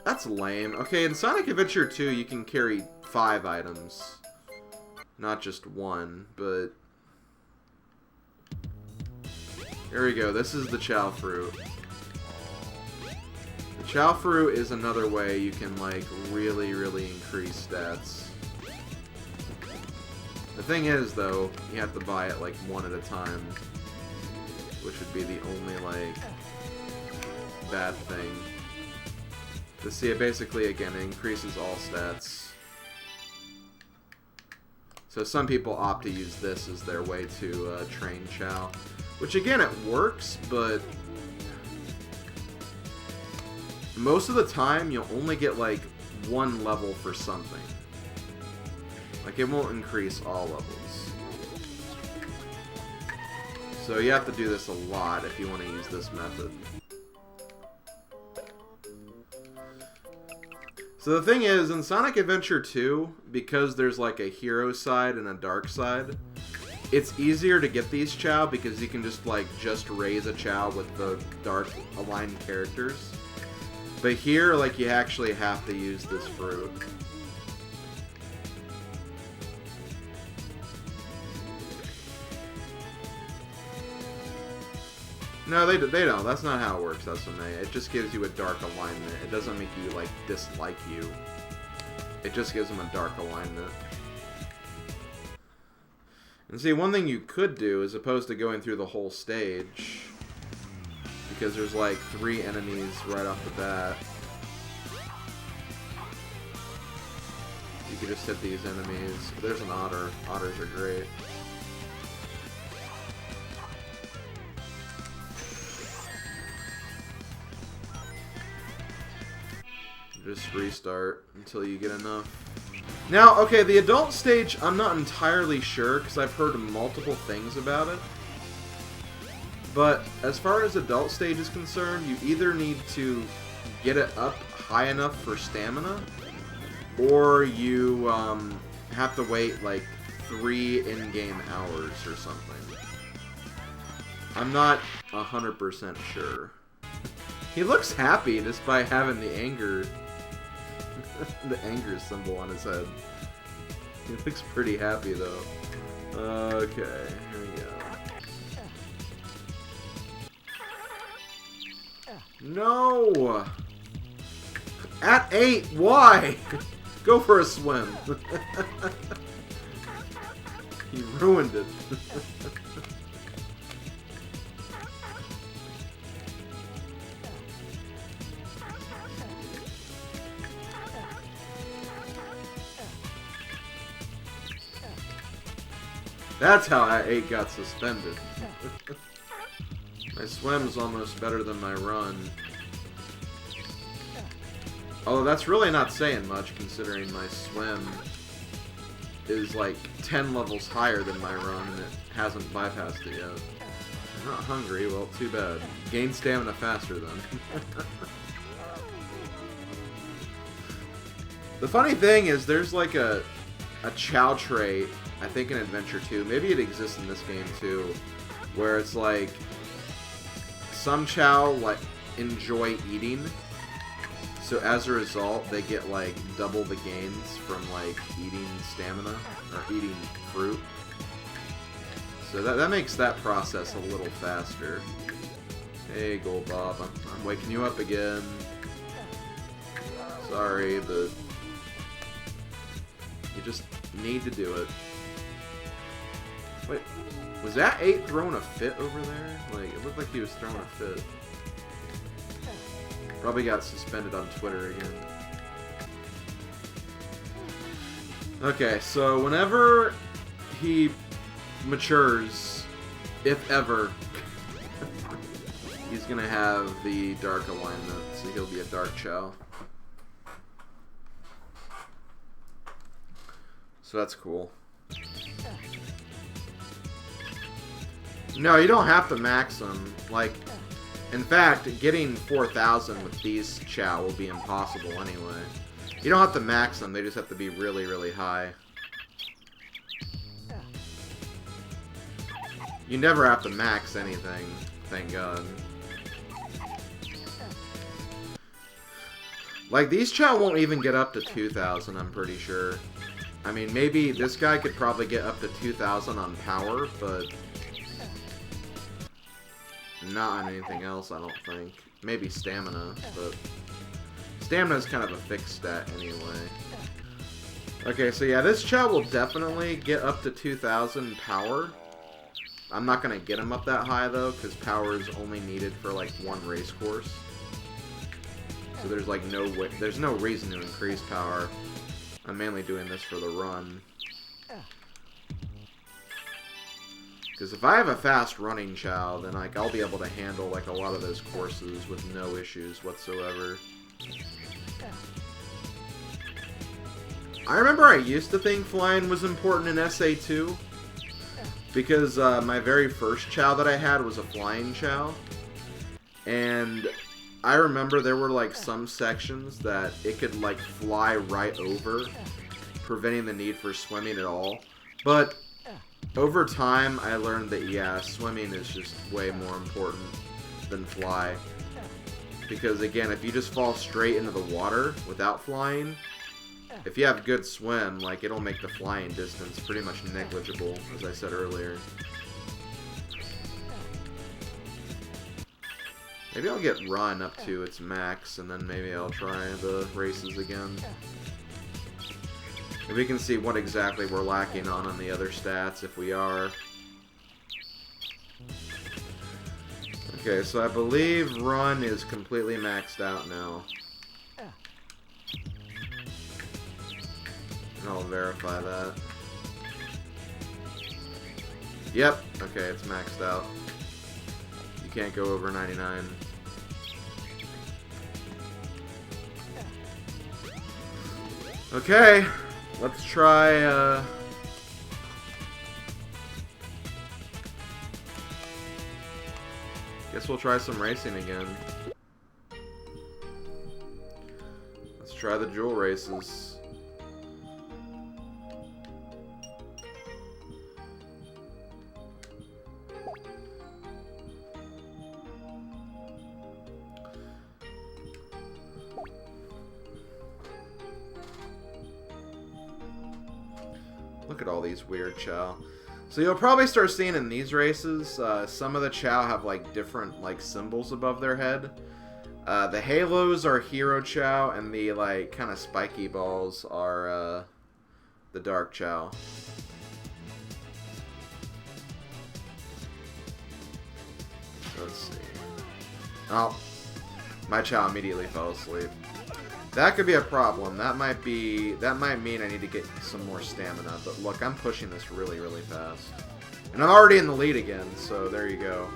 That's lame. Okay, in Sonic Adventure 2, you can carry 5 items. Not just 1, but... Here we go. This is the Chao fruit. The Chao fruit is another way you can, like, really, really increase stats. The thing is, though, you have to buy it, like, one at a time. Which would be the only, like, bad thing. To see it basically, again, it increases all stats. So some people opt to use this as their way to train Chao. Which, again, it works, but most of the time, you'll only get, like, 1 level for something. Like, it won't increase all levels. So you have to do this a lot if you want to use this method. So the thing is, in Sonic Adventure 2, because there's like a hero side and a dark side, it's easier to get these Chao because you can just raise a Chao with the dark aligned characters. But here, like, you actually have to use this fruit. No, they don't. That's not how it works, Esame. It just gives you a dark alignment. It doesn't make you, like, dislike you. It just gives them a dark alignment. And see, one thing you could do, as opposed to going through the whole stage, because there's, like, 3 enemies right off the bat, you could just hit these enemies. There's an otter. Otters are great. Just restart until you get enough. Now, okay, the adult stage, I'm not entirely sure, because I've heard multiple things about it. But as far as adult stage is concerned, you either need to get it up high enough for stamina, or you have to wait like 3 in-game hours or something. I'm not 100% sure. He looks happy just by having the anger the anger symbol on his head. He looks pretty happy though. Okay, here we go. No! At 8, why? Go for a swim. He ruined it. That's how at 8 got suspended. My swim's almost better than my run. Although that's really not saying much, considering my swim is like 10 levels higher than my run, and it hasn't bypassed it yet. I'm not hungry, well, too bad. Gain stamina faster then. The funny thing is, there's like a Chao trait, I think in Adventure 2, maybe it exists in this game too, where it's like, some Chao like enjoy eating, so as a result, they get like double the gains from like eating stamina or eating fruit. So that makes that process a little faster. Hey, Goldbob, I'm waking you up again. Sorry, but you just need to do it. Wait, was that 8 throwing a fit over there? Like, it looked like he was throwing a fit. Probably got suspended on Twitter again. Okay, so whenever he matures, if ever, he's gonna have the dark alignment, so he'll be a dark Chao. So that's cool. No, you don't have to max them. Like, in fact, getting 4,000 with these Chao will be impossible anyway. You don't have to max them, they just have to be really, really high. You never have to max anything, thank God. Like, these Chao won't even get up to 2,000, I'm pretty sure. I mean, maybe this guy could probably get up to 2,000 on power, but not on anything else, I don't think. Maybe stamina, but stamina's kind of a fixed stat anyway. Okay, so yeah, this Chao will definitely get up to 2,000 power. I'm not going to get him up that high, though, because power is only needed for, like, one race course. So there's, like, no way, there's no reason to increase power. I'm mainly doing this for the run. Because if I have a fast running Chao, then like I'll be able to handle like a lot of those courses with no issues whatsoever. I remember I used to think flying was important in SA2, because my very first Chao that I had was a flying Chao, and I remember there were like some sections that it could like fly right over, preventing the need for swimming at all. But over time, I learned that, yeah, swimming is just way more important than fly. Because, again, if you just fall straight into the water without flying, if you have good swim, like, it'll make the flying distance pretty much negligible, as I said earlier. Maybe I'll get run up to its max, and then maybe I'll try the races again. And we can see what exactly we're lacking on the other stats, if we are. Okay, so I believe run is completely maxed out now. And I'll verify that. Yep, okay, it's maxed out. You can't go over 99. Okay. Let's try, guess we'll try some racing again. Let's try the jewel races. Look at all these weird Chao. So you'll probably start seeing in these races, some of the Chao have like different like symbols above their head. The halos are Hero Chao, and the like kind of spiky balls are the Dark Chao. Let's see. Oh, my Chao immediately fell asleep. That could be a problem. That might mean I need to get some more stamina. But look, I'm pushing this really, really fast. And I'm already in the lead again, so there you go.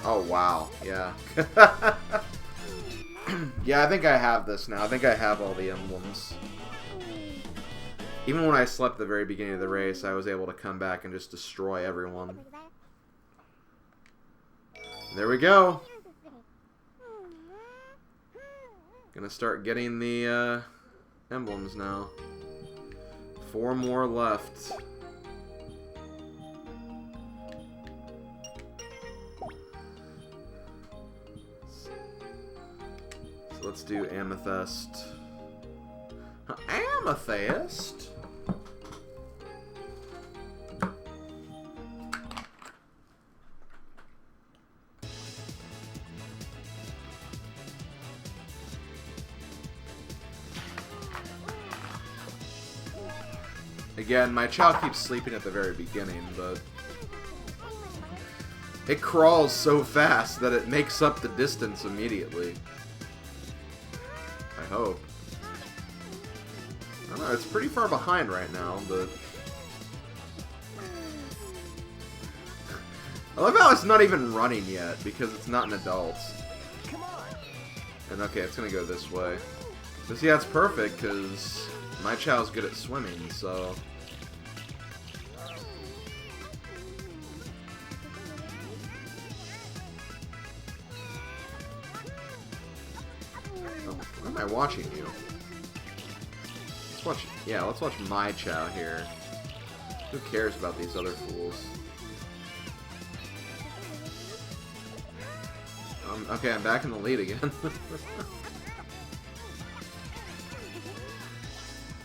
Oh, wow. Yeah. Yeah, I think I have this now. I think I have all the emblems. Even when I slept at the very beginning of the race, I was able to come back and just destroy everyone. There we go. Gonna start getting the emblems now. 4 more left. So let's do amethyst. Amethyst? Again, my Chao keeps sleeping at the very beginning, but it crawls so fast that it makes up the distance immediately. I hope. I don't know, it's pretty far behind right now, but... I love how it's not even running yet, because it's not an adult. And okay, it's gonna go this way. But see, that's perfect, because my Chao's good at swimming, so... Why am I watching you? Let's watch... Yeah, let's watch my Chao here. Who cares about these other fools? Okay, I'm back in the lead again.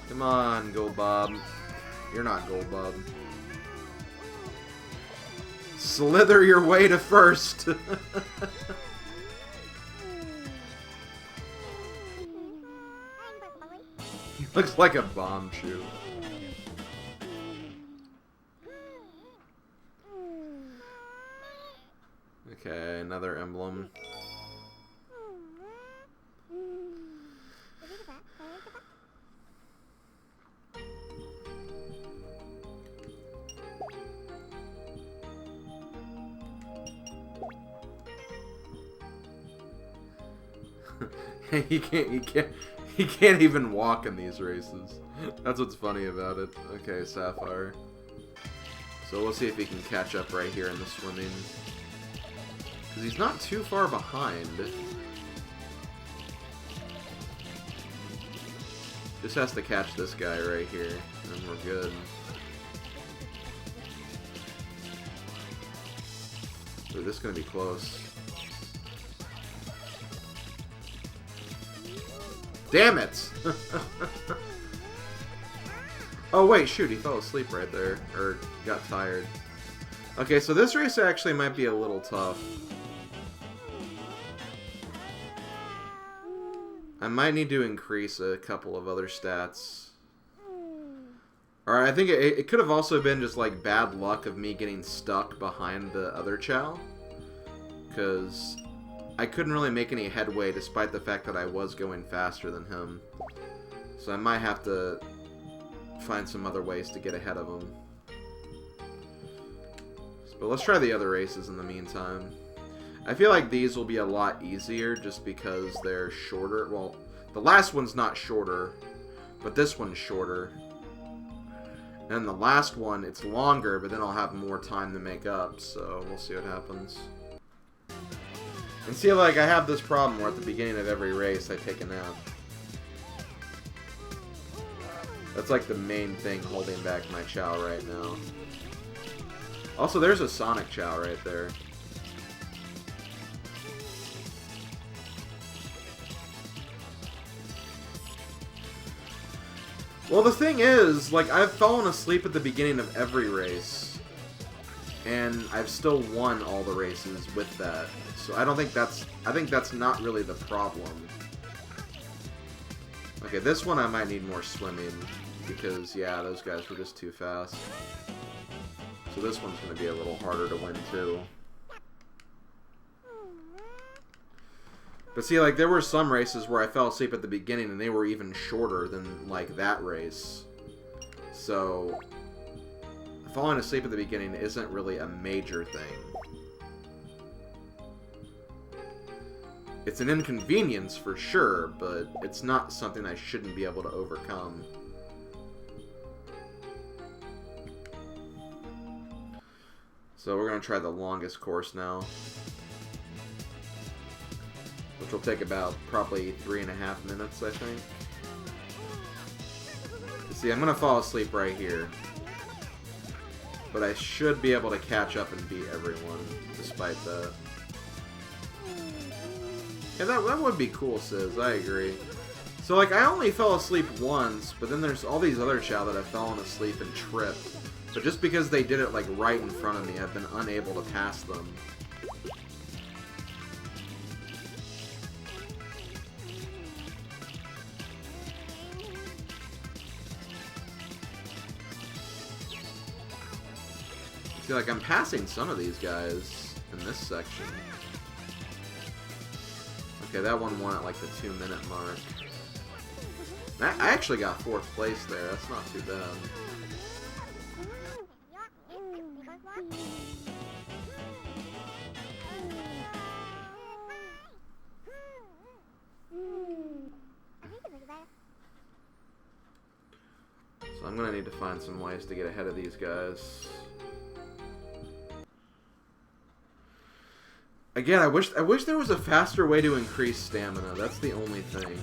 Come on, Goldbob. You're not Goldbob. Slither your way to first. He looks like a bomb shoe. Okay, another emblem. He can't even walk in these races. That's what's funny about it. Okay, Sapphire. So we'll see if he can catch up right here in the swimming. Because he's not too far behind. Just has to catch this guy right here, and we're good. Ooh, this is gonna be close. Damn it! Oh wait, shoot, he fell asleep right there. Or got tired. Okay, so this race actually might be a little tough. I might need to increase a couple of other stats. Or I think it could have also been just like bad luck of me getting stuck behind the other Chao. Because I couldn't really make any headway despite the fact that I was going faster than him. So I might have to find some other ways to get ahead of him. But let's try the other races in the meantime. I feel like these will be a lot easier just because they're shorter. Well, the last one's not shorter, but this one's shorter. And the last one, it's longer, but then I'll have more time to make up, so we'll see what happens. And see, like, I have this problem where at the beginning of every race, I take a nap. That's like the main thing holding back my Chao right now. Also, there's a Sonic Chao right there. Well, the thing is, like, I've fallen asleep at the beginning of every race, and I've still won all the races with that. So I don't think that's, I think that's not really the problem. Okay, this one I might need more swimming, because, yeah, those guys were just too fast. So this one's going to be a little harder to win, too. But see, like, there were some races where I fell asleep at the beginning, and they were even shorter than, like, that race. So, falling asleep at the beginning isn't really a major thing. It's an inconvenience for sure, but it's not something I shouldn't be able to overcome. So we're going to try the longest course now. Which will take about probably 3.5 minutes, I think. See, I'm going to fall asleep right here. But I should be able to catch up and beat everyone, despite that. Yeah, that would be cool, Sis. I agree. So, like, I only fell asleep once, but then there's all these other Chao that I've fallen asleep and tripped. But just because they did it, like, right in front of me, I've been unable to pass them. I feel like I'm passing some of these guys in this section. Okay, that one won at like the 2-minute mark. I actually got 4th place there. That's not too bad. So I'm gonna need to find some ways to get ahead of these guys. Again, I wish there was a faster way to increase stamina. That's the only thing.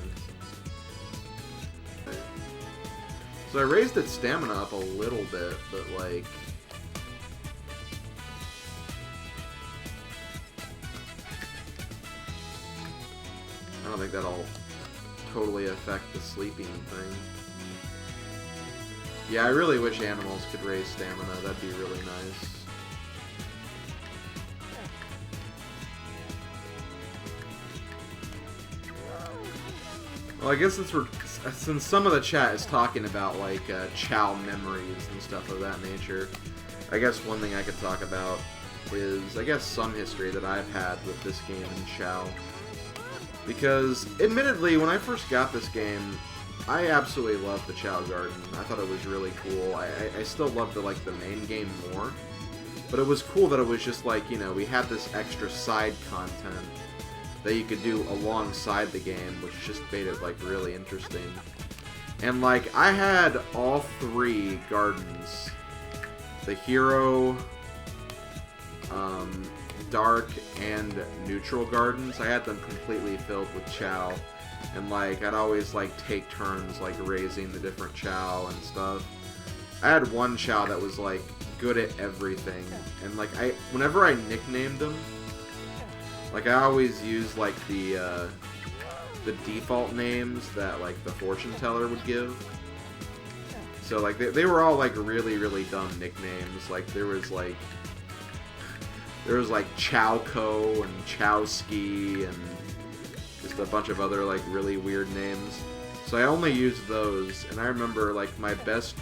So I raised its stamina up a little bit, but like... I don't think that'll totally affect the sleeping thing. Yeah, I really wish animals could raise stamina. That'd be really nice. Well, I guess since some of the chat is talking about, like, Chao memories and stuff of that nature, I guess one thing I could talk about is, I guess, some history that I've had with this game in Chao. Because, admittedly, when I first got this game, I absolutely loved the Chao Garden. I thought it was really cool. I still loved the main game more. But it was cool that it was just, like, you know, we had this extra side content that you could do alongside the game, which just made it, like, really interesting. And, like, I had all 3 gardens. The Hero, Dark, and Neutral gardens. I had them completely filled with Chao. And, like, I'd always, like, take turns, like, raising the different Chao and stuff. I had one Chao that was, like, good at everything. And, like, whenever I nicknamed them, like, I always use, like, the default names that, like, the fortune teller would give. So, like, they were all, like, really, really dumb nicknames. Like, there was, like, Chowco and Chowski and just a bunch of other, like, really weird names. So I only used those, and I remember, like, my best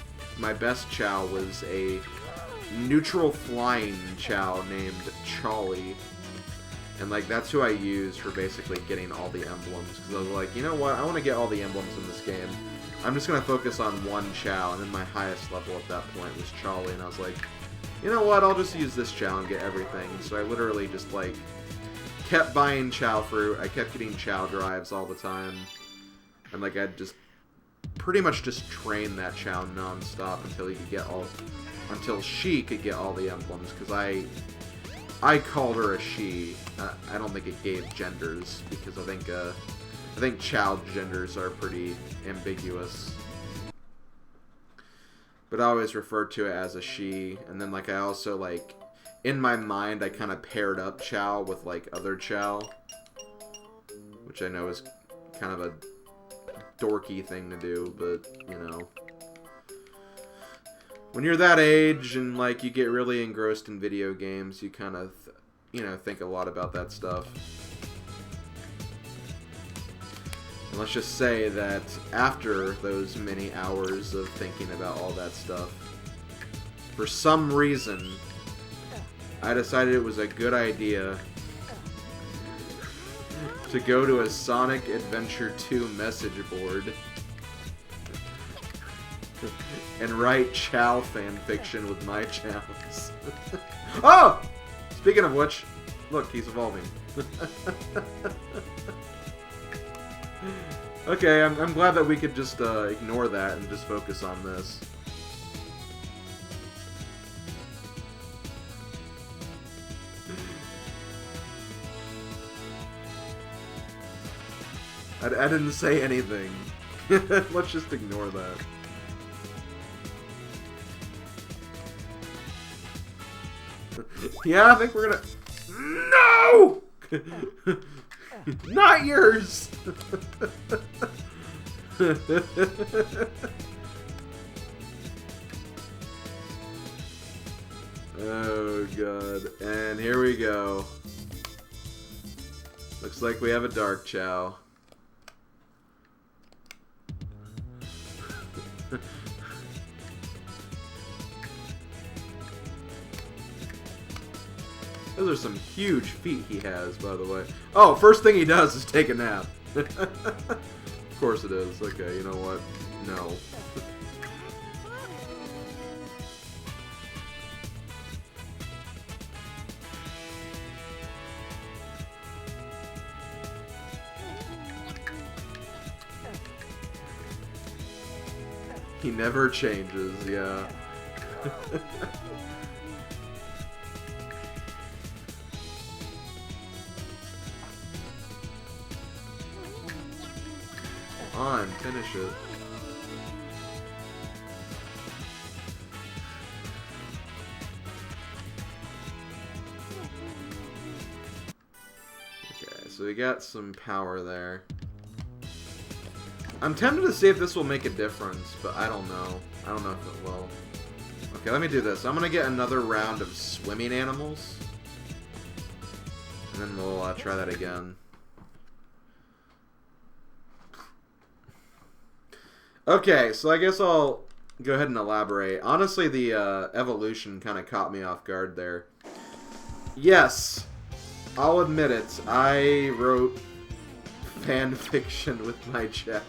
Chao was a neutral flying Chao named Charlie. And, like, that's who I used for basically getting all the emblems. Because I was like, you know what? I want to get all the emblems in this game. I'm just going to focus on one Chao. And then my highest level at that point was Charlie. And I was like, you know what? I'll just use this Chao and get everything. So I literally just, like, kept buying Chao fruit. I kept getting Chao drives all the time. And, like, I'd just pretty much just train that Chao non-stop until he could get all... until she could get all the emblems. Because I called her a she. I don't think it gave genders, because I think Chao genders are pretty ambiguous. But I always referred to it as a she, and then, like, I also, like, in my mind, I kind of paired up Chao with, like, other Chao, which I know is kind of a dorky thing to do, but, you know. when you're that age and like you get really engrossed in video games, you kind of, you know, think a lot about that stuff. And let's just say that after those many hours of thinking about all that stuff, for some reason, I decided it was a good idea to go to a Sonic Adventure 2 message board and write Chao fanfiction with my Chaos. Oh! Speaking of which, look, he's evolving. Okay, I'm glad that we could just ignore that and just focus on this. I didn't say anything. Let's just ignore that. Yeah, I think we're gonna... No! Not yours! Oh god. And here we go. Looks like we have a Dark Chao. Those are some huge feet he has, by the way. Oh, first thing he does is take a nap. Of course it is. Okay, you know what? No. He never changes, yeah. On, finish it. Okay, so we got some power there. I'm tempted to see if this will make a difference, but I don't know. I don't know if it will. Okay, let me do this. I'm gonna get another round of swimming animals. And then we'll try that again. Okay, so I guess I'll go ahead and elaborate. Honestly, the evolution kind of caught me off guard there. Yes, I'll admit it. I wrote fan fiction with my Chao.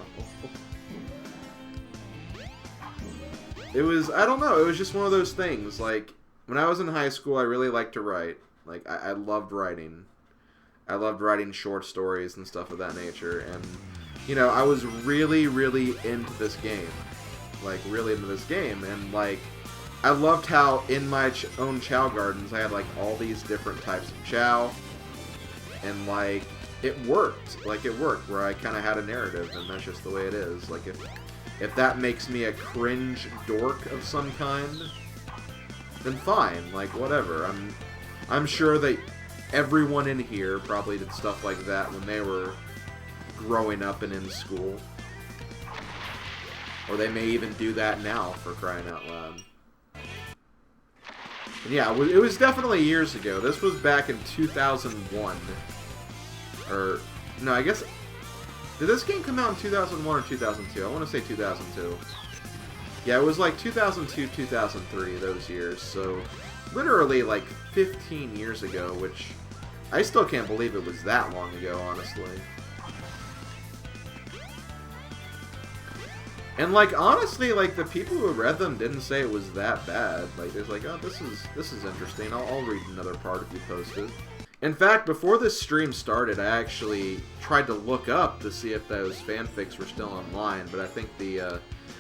It was, I don't know, it was just one of those things. Like, when I was in high school, I really liked to write. Like, I loved writing. I loved writing short stories and stuff of that nature, and... you know, I was really, really into this game. Like, really into this game. And, like, I loved how in my own Chao gardens I had, like, all these different types of Chao. And, like, it worked. Like, it worked where I kind of had a narrative, and that's just the way it is. Like, if that makes me a cringe dork of some kind, then fine. Like, whatever. I'm sure that everyone in here probably did stuff like that when they were... growing up and in school. Or they may even do that now, for crying out loud. And yeah, it was definitely years ago. This was back in 2001. Or, no, I guess... did this game come out in 2001 or 2002? I want to say 2002. Yeah, it was like 2002, 2003, those years. So, literally like 15 years ago, which I still can't believe it was that long ago, honestly. And, like, honestly, like, the people who read them didn't say it was that bad. Like, there's like, oh, this is interesting. I'll read another part if you post it. In fact, before this stream started, I actually tried to look up to see if those fanfics were still online, but I think the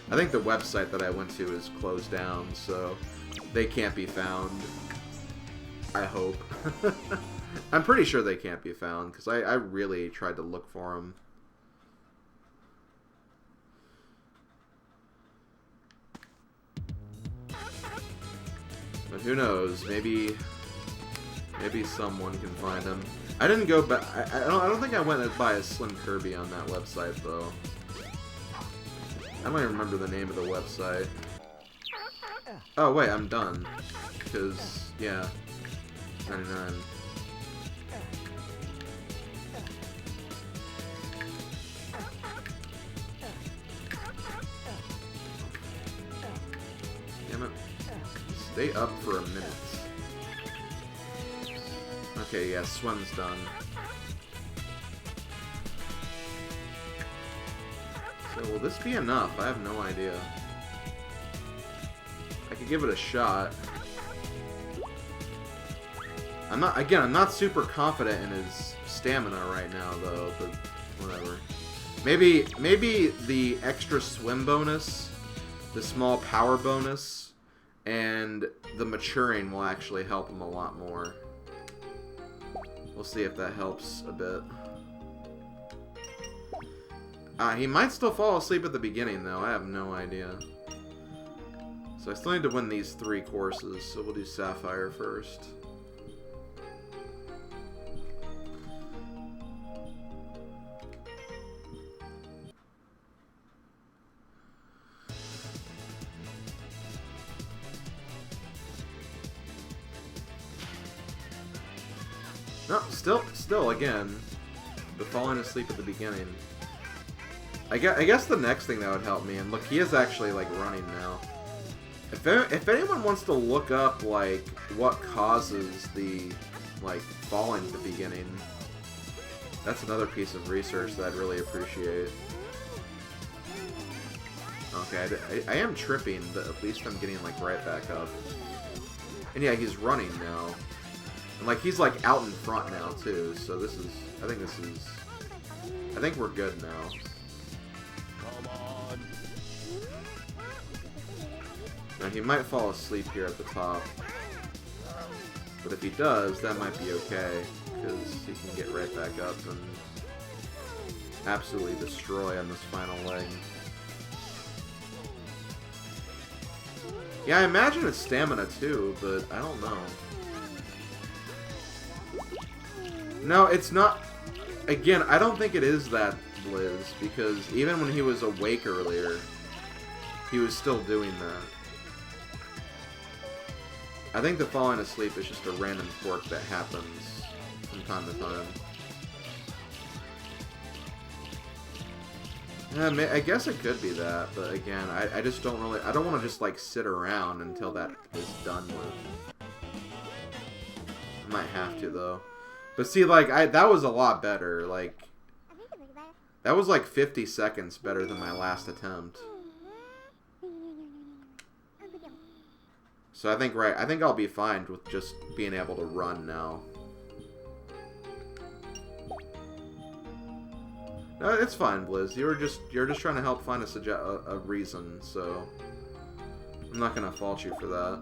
website that I went to is closed down, so they can't be found. I hope. I'm pretty sure they can't be found, because I really tried to look for them. But who knows? Maybe someone can find him. I didn't go back. I don't think I went by a SlimKirby on that website though. I don't even remember the name of the website. Oh, wait, I'm done. Because, yeah. 99. Damn it. Stay up for a minute. Okay, yeah, swim's done. So, will this be enough? I have no idea. I could give it a shot. I'm not super confident in his stamina right now, though, but whatever. Maybe the extra swim bonus, the small power bonus, and the maturing will actually help him a lot more. We'll see if that helps a bit. He might still fall asleep at the beginning, though. I have no idea. So I still need to win these 3 courses, so we'll do Sapphire first. No, still, again, the falling asleep at the beginning. I guess the next thing that would help me, and look, he is actually, like, running now. If anyone wants to look up, like, what causes the, like, falling at the beginning, that's another piece of research that I'd really appreciate. Okay, I am tripping, but at least I'm getting, like, right back up. And yeah, he's running now. And, like, he's, like, out in front now, too, so this is, I think we're good now. Now, he might fall asleep here at the top. But if he does, that might be okay, because he can get right back up and absolutely destroy on this final leg. Yeah, I imagine it's stamina too, but I don't know. No, it's not. Again, I don't think it is that, Blizz, because even when he was awake earlier, he was still doing that. I think the falling asleep is just a random quirk that happens from time to time. I guess it could be that, but again, I just don't really... I don't want to just, like, sit around until that is done with. I might have to, though. But see, like, that was a lot better. Like, that was, like, 50 seconds better than my last attempt. So I think I'll be fine with just being able to run now. No, it's fine, Blizz. You're just trying to help find a reason, so I'm not gonna fault you for that.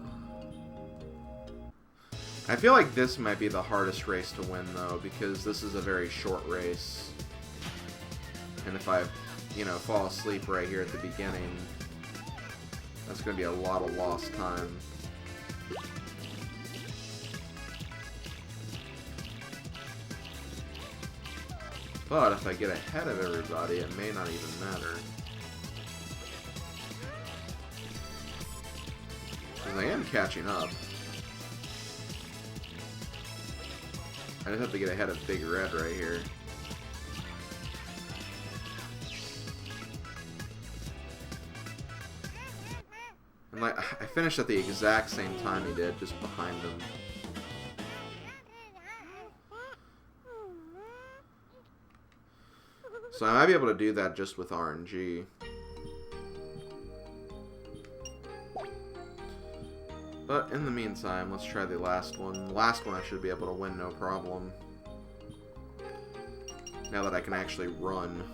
I feel like this might be the hardest race to win, though, because this is a very short race. And if I, fall asleep right here at the beginning, that's gonna be a lot of lost time. But if I get ahead of everybody, it may not even matter. Because I am catching up. I just have to get ahead of Big Red right here. And like, I finished at the exact same time he did, just behind him. So I might be able to do that just with RNG. But in the meantime, let's try the last one. The last one I should be able to win no problem. Now that I can actually run.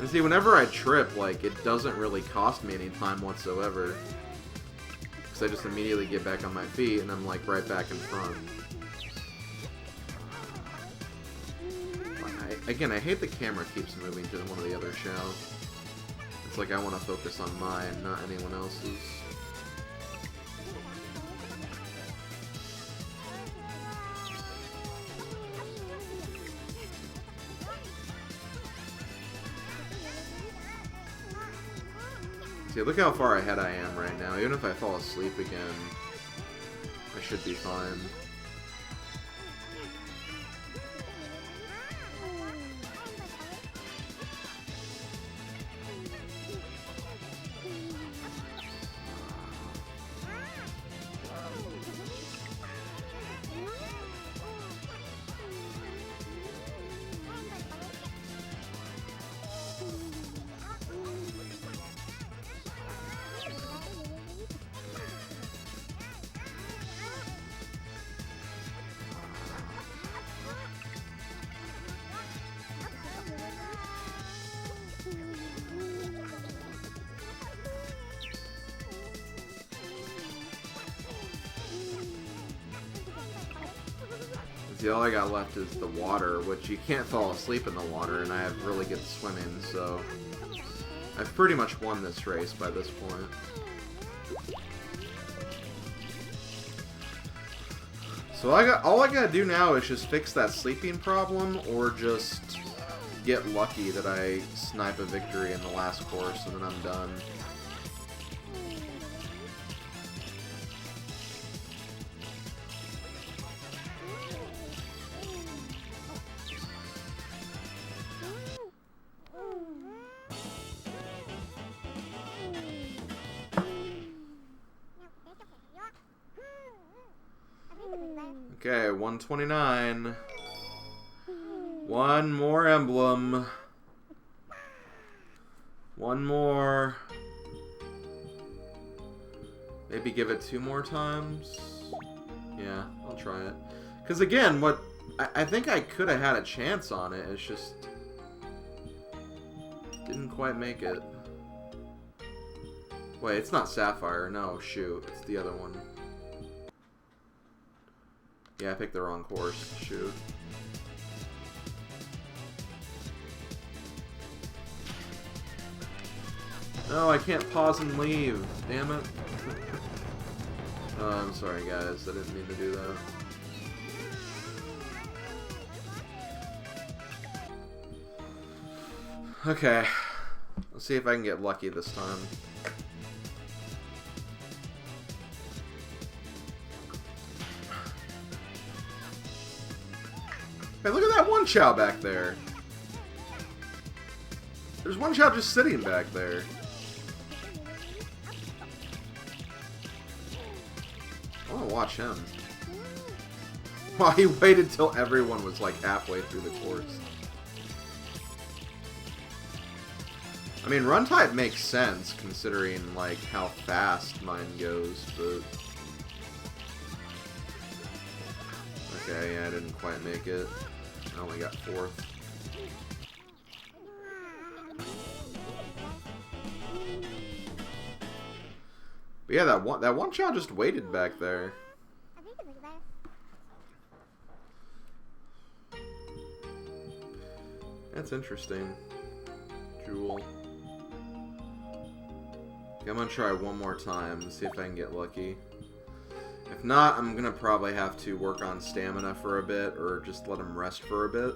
And see, whenever I trip, like, it doesn't really cost me any time whatsoever. Because I just immediately get back on my feet, and I'm, like, right back in front. Again, I hate the camera keeps moving to one of the other Chao. It's like I want to focus on mine, not anyone else's. See, look how far ahead I am right now. Even if I fall asleep again, I should be fine. See, all I got left is the water, which you can't fall asleep in the water, and I have really good swimming, so I've pretty much won this race by this point. So all I gotta do now is just fix that sleeping problem, or just get lucky that I snipe a victory in the last course, and then I'm done. Okay, 129. One more emblem. One more. Maybe give it 2 more times. Yeah, I'll try it. Because again, what I think I could have had a chance on it. It's just didn't quite make it. Wait, it's not Sapphire. No, shoot. It's the other one. Yeah, I picked the wrong course. Shoot. No, I can't pause and leave. Damn it. Oh, I'm sorry, guys. I didn't mean to do that. Okay. Let's see if I can get lucky this time. Hey, look at that one Chao back there. There's one Chao just sitting back there. I want to watch him. Wow, he waited till everyone was like halfway through the course. I mean, run type makes sense considering like how fast mine goes, but... Okay, yeah, I didn't quite make it. I only got 4th. But yeah, that one Chao just waited back there. That's interesting. Jewel. Okay, I'm gonna try one more time and see if I can get lucky. If not, I'm gonna probably have to work on stamina for a bit, or just let him rest for a bit.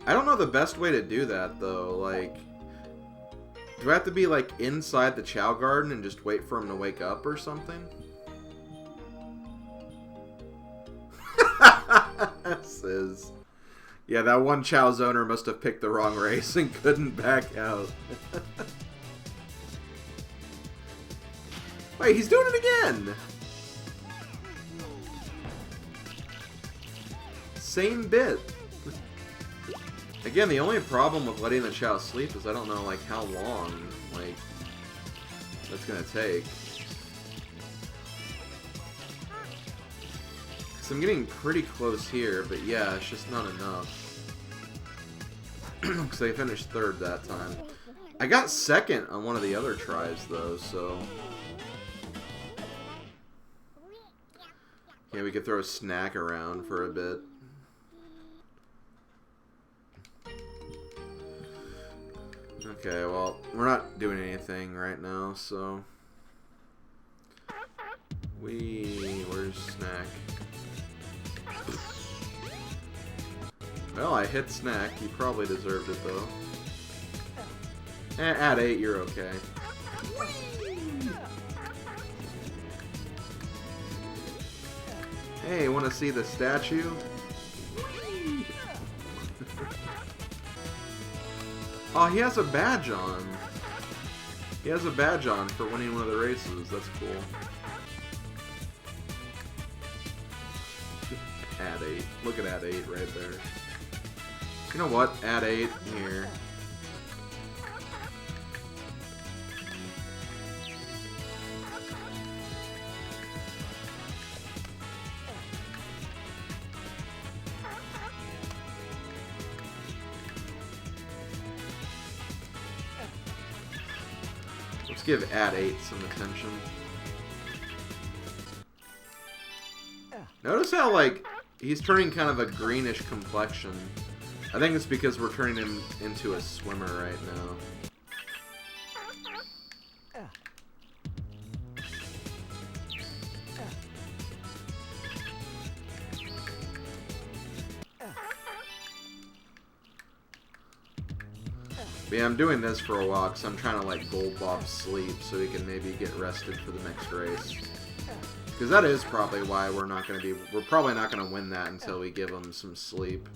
I don't know the best way to do that, though. Like, do I have to be, like, inside the Chao garden and just wait for him to wake up or something? Says, yeah, that one Chao's owner must have picked the wrong race and couldn't back out. Wait, he's doing it again! Same bit. Again, the only problem with letting the Chao sleep is I don't know, like, how long, like, that's gonna take. Because I'm getting pretty close here, but yeah, it's just not enough. Because I finished third that time. I got second on one of the other tries, though, so... Yeah, we could throw a snack around for a bit. Okay, well, we're not doing anything right now, so... Where's snack? Well, I hit snack. You probably deserved it, though. At 8, you're okay. Hey, want to see the statue? Oh, he has a badge on. He has a badge on for winning one of the races. That's cool. At 8. Look at 8 right there. You know what? At 8 here. Let's give at 8 some attention. Notice how, like, he's turning kind of a greenish complexion. I think it's because we're turning him into a swimmer right now. But yeah, I'm doing this for a while because I'm trying to let Goldbob sleep so he can maybe get rested for the next race. Because that is probably why we're probably not going to win that until we give him some sleep.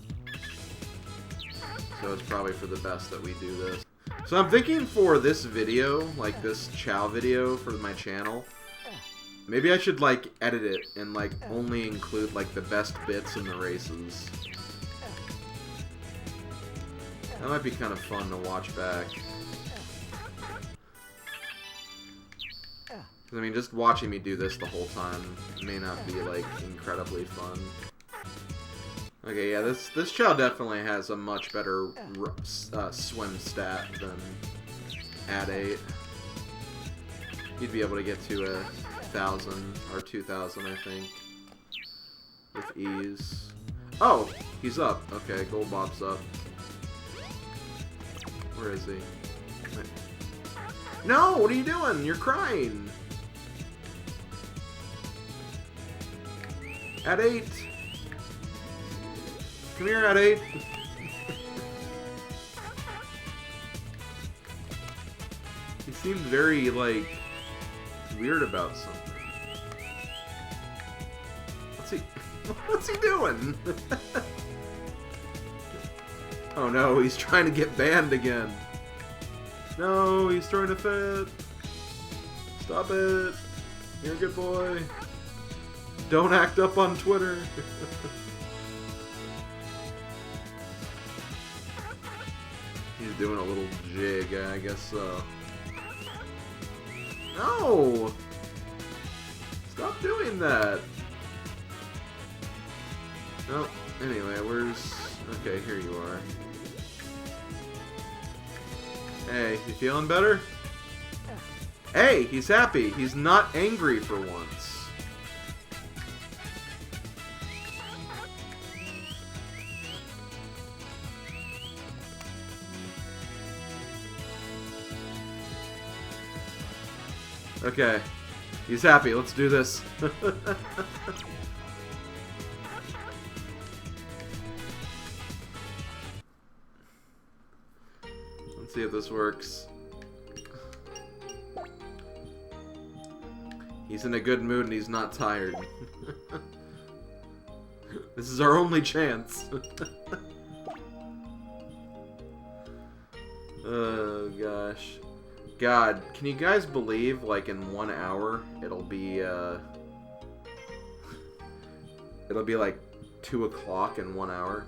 So it's probably for the best that we do this. So I'm thinking for this video, like this Chao video for my channel, maybe I should like edit it and like only include like the best bits in the races. That might be kind of fun to watch back. I mean, just watching me do this the whole time may not be, like, incredibly fun. Okay, yeah, this Chao definitely has a much better swim stat than at 8. You'd be able to get to 1,000 or 2,000, I think, with ease. Oh, he's up. Okay, Goldbob's up. Where is he? No, what are you doing? You're crying. At 8. Come here, at 8. He seemed very, like, weird about something. What's he doing? Oh no, he's trying to get banned again. No, he's throwing a fit. Stop it. You're a good boy. Don't act up on Twitter. He's doing a little jig, I guess so. No! Stop doing that. Oh, anyway, where's... Okay, here you are. Hey, you feeling better? Hey, he's happy. He's not angry for once. Okay. He's happy. Let's do this. Let's see if this works. He's in a good mood and he's not tired. This is our only chance. Oh gosh. God, can you guys believe, like, in 1 hour, it'll be like 2 o'clock in 1 hour?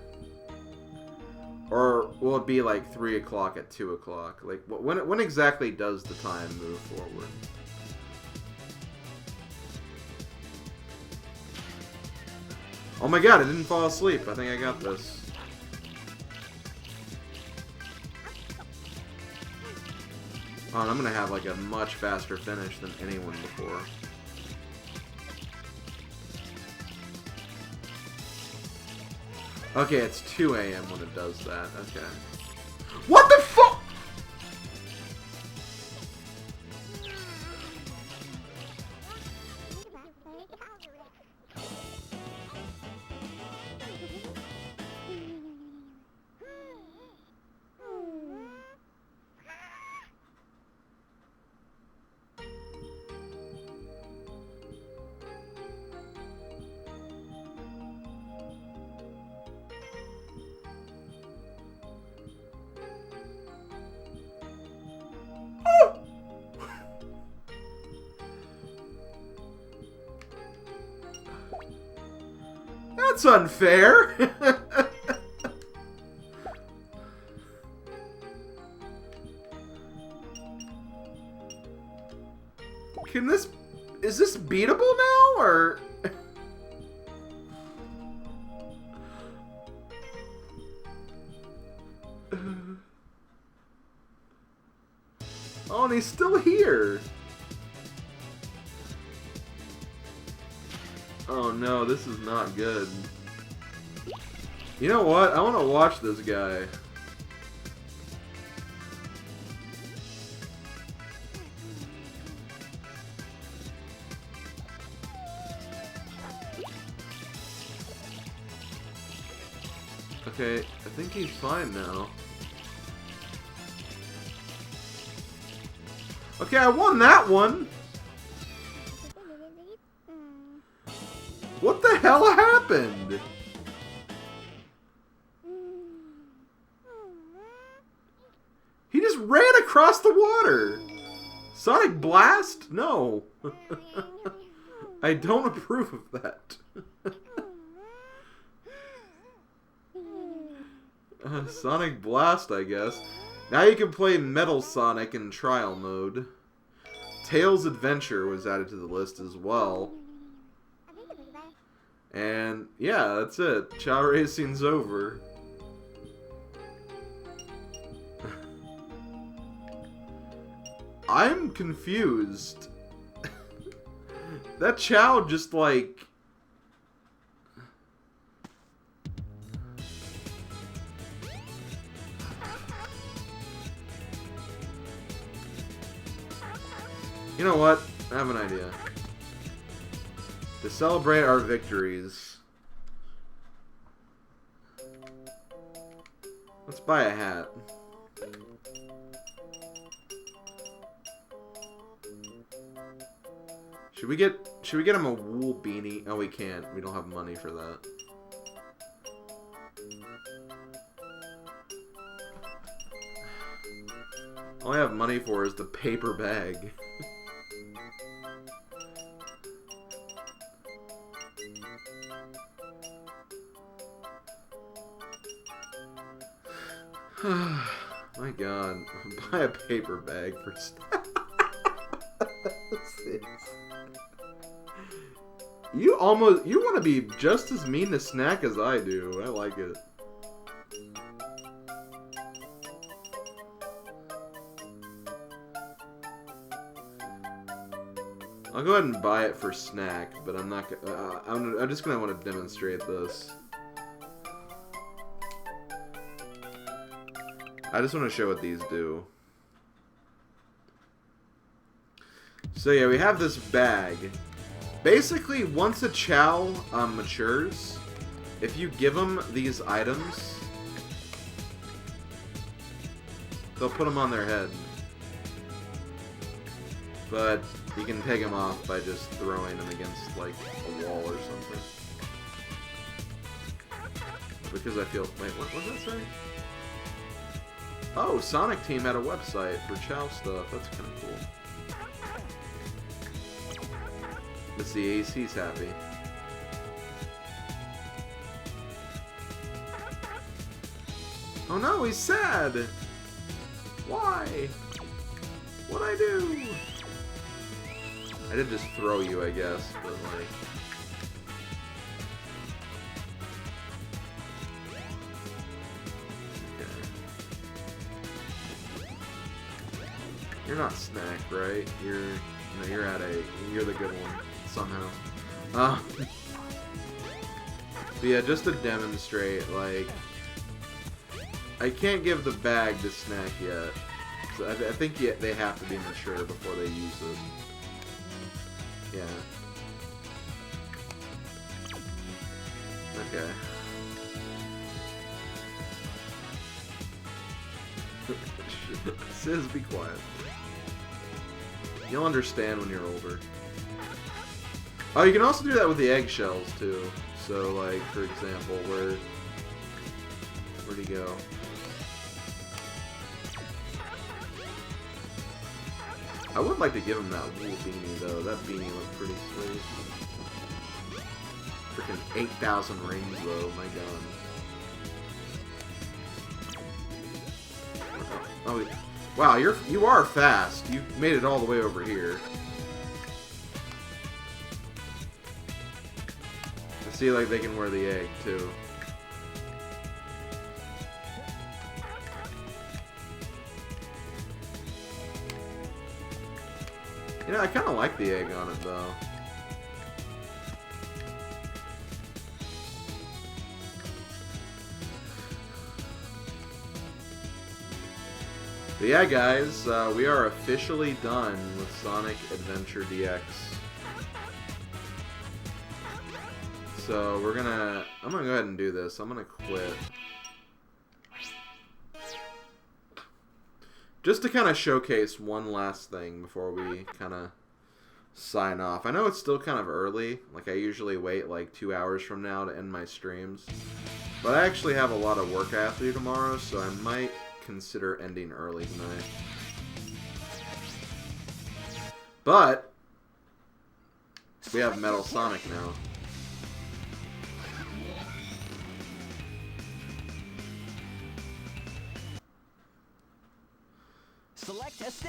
Or will it be like 3 o'clock at 2 o'clock? Like, when exactly does the time move forward? Oh my god, I didn't fall asleep. I think I got this. Oh, and I'm gonna have like a much faster finish than anyone before. Okay, it's 2 a.m. when it does that. Okay. What the fuck? That's unfair. Can this... Is this beatable now, or... Oh, and he's still here. Oh no, this is not good. You know what? I want to watch this guy. Okay, I think he's fine now. Okay, I won that one! What the hell happened? He just ran across the water! Sonic Blast? No. I don't approve of that. Sonic Blast, I guess. Now you can play Metal Sonic in trial mode. Tails Adventure was added to the list as well. And yeah, that's it. Chao Racing's over. I'm confused. That Chao just like... You know what? I have an idea. To celebrate our victories, let's buy a hat. Should we get him a wool beanie? Oh, we can't. We don't have money for that. All I have money for is the paper bag. My god, buy a paper bag for stuff. You want to be just as mean to Snack as I do. I like it. I'll go ahead and buy it for Snack, but I'm not. I'm just gonna want to demonstrate this. I just want to show what these do. So yeah, we have this bag. Basically, once a Chao matures, if you give them these items, they'll put them on their head. But you can take them off by just throwing them against, like, a wall or something. Because I feel... Wait, what does that say? Oh, Sonic Team had a website for Chao stuff. That's kind of cool. Let's see, he's happy. Oh no, he's sad! Why? What'd I do? I did just throw you, I guess, but like... You're not Snack, right? You're the good one somehow. But yeah, just to demonstrate, like, I can't give the bag to Snack yet. So I think they have to be mature before they use it. Yeah. Okay. Sis, be quiet. You'll understand when you're older. Oh, you can also do that with the eggshells, too. So, like, for example, where'd he go? I would like to give him that wool beanie, though. That beanie looked pretty sweet. Freaking 8,000 rings, though. My god. Oh, wow, you are fast. You made it all the way over here. I see, like, they can wear the egg, too. You know, I kind of like the egg on it, though. But yeah, guys, we are officially done with Sonic Adventure DX. So I'm gonna go ahead and do this. I'm gonna quit. Just to kind of showcase one last thing before we kind of sign off. I know it's still kind of early. Like, I usually wait like 2 hours from now to end my streams. But I actually have a lot of work I have to do tomorrow, so I might consider ending early tonight. But we have Metal Sonic now.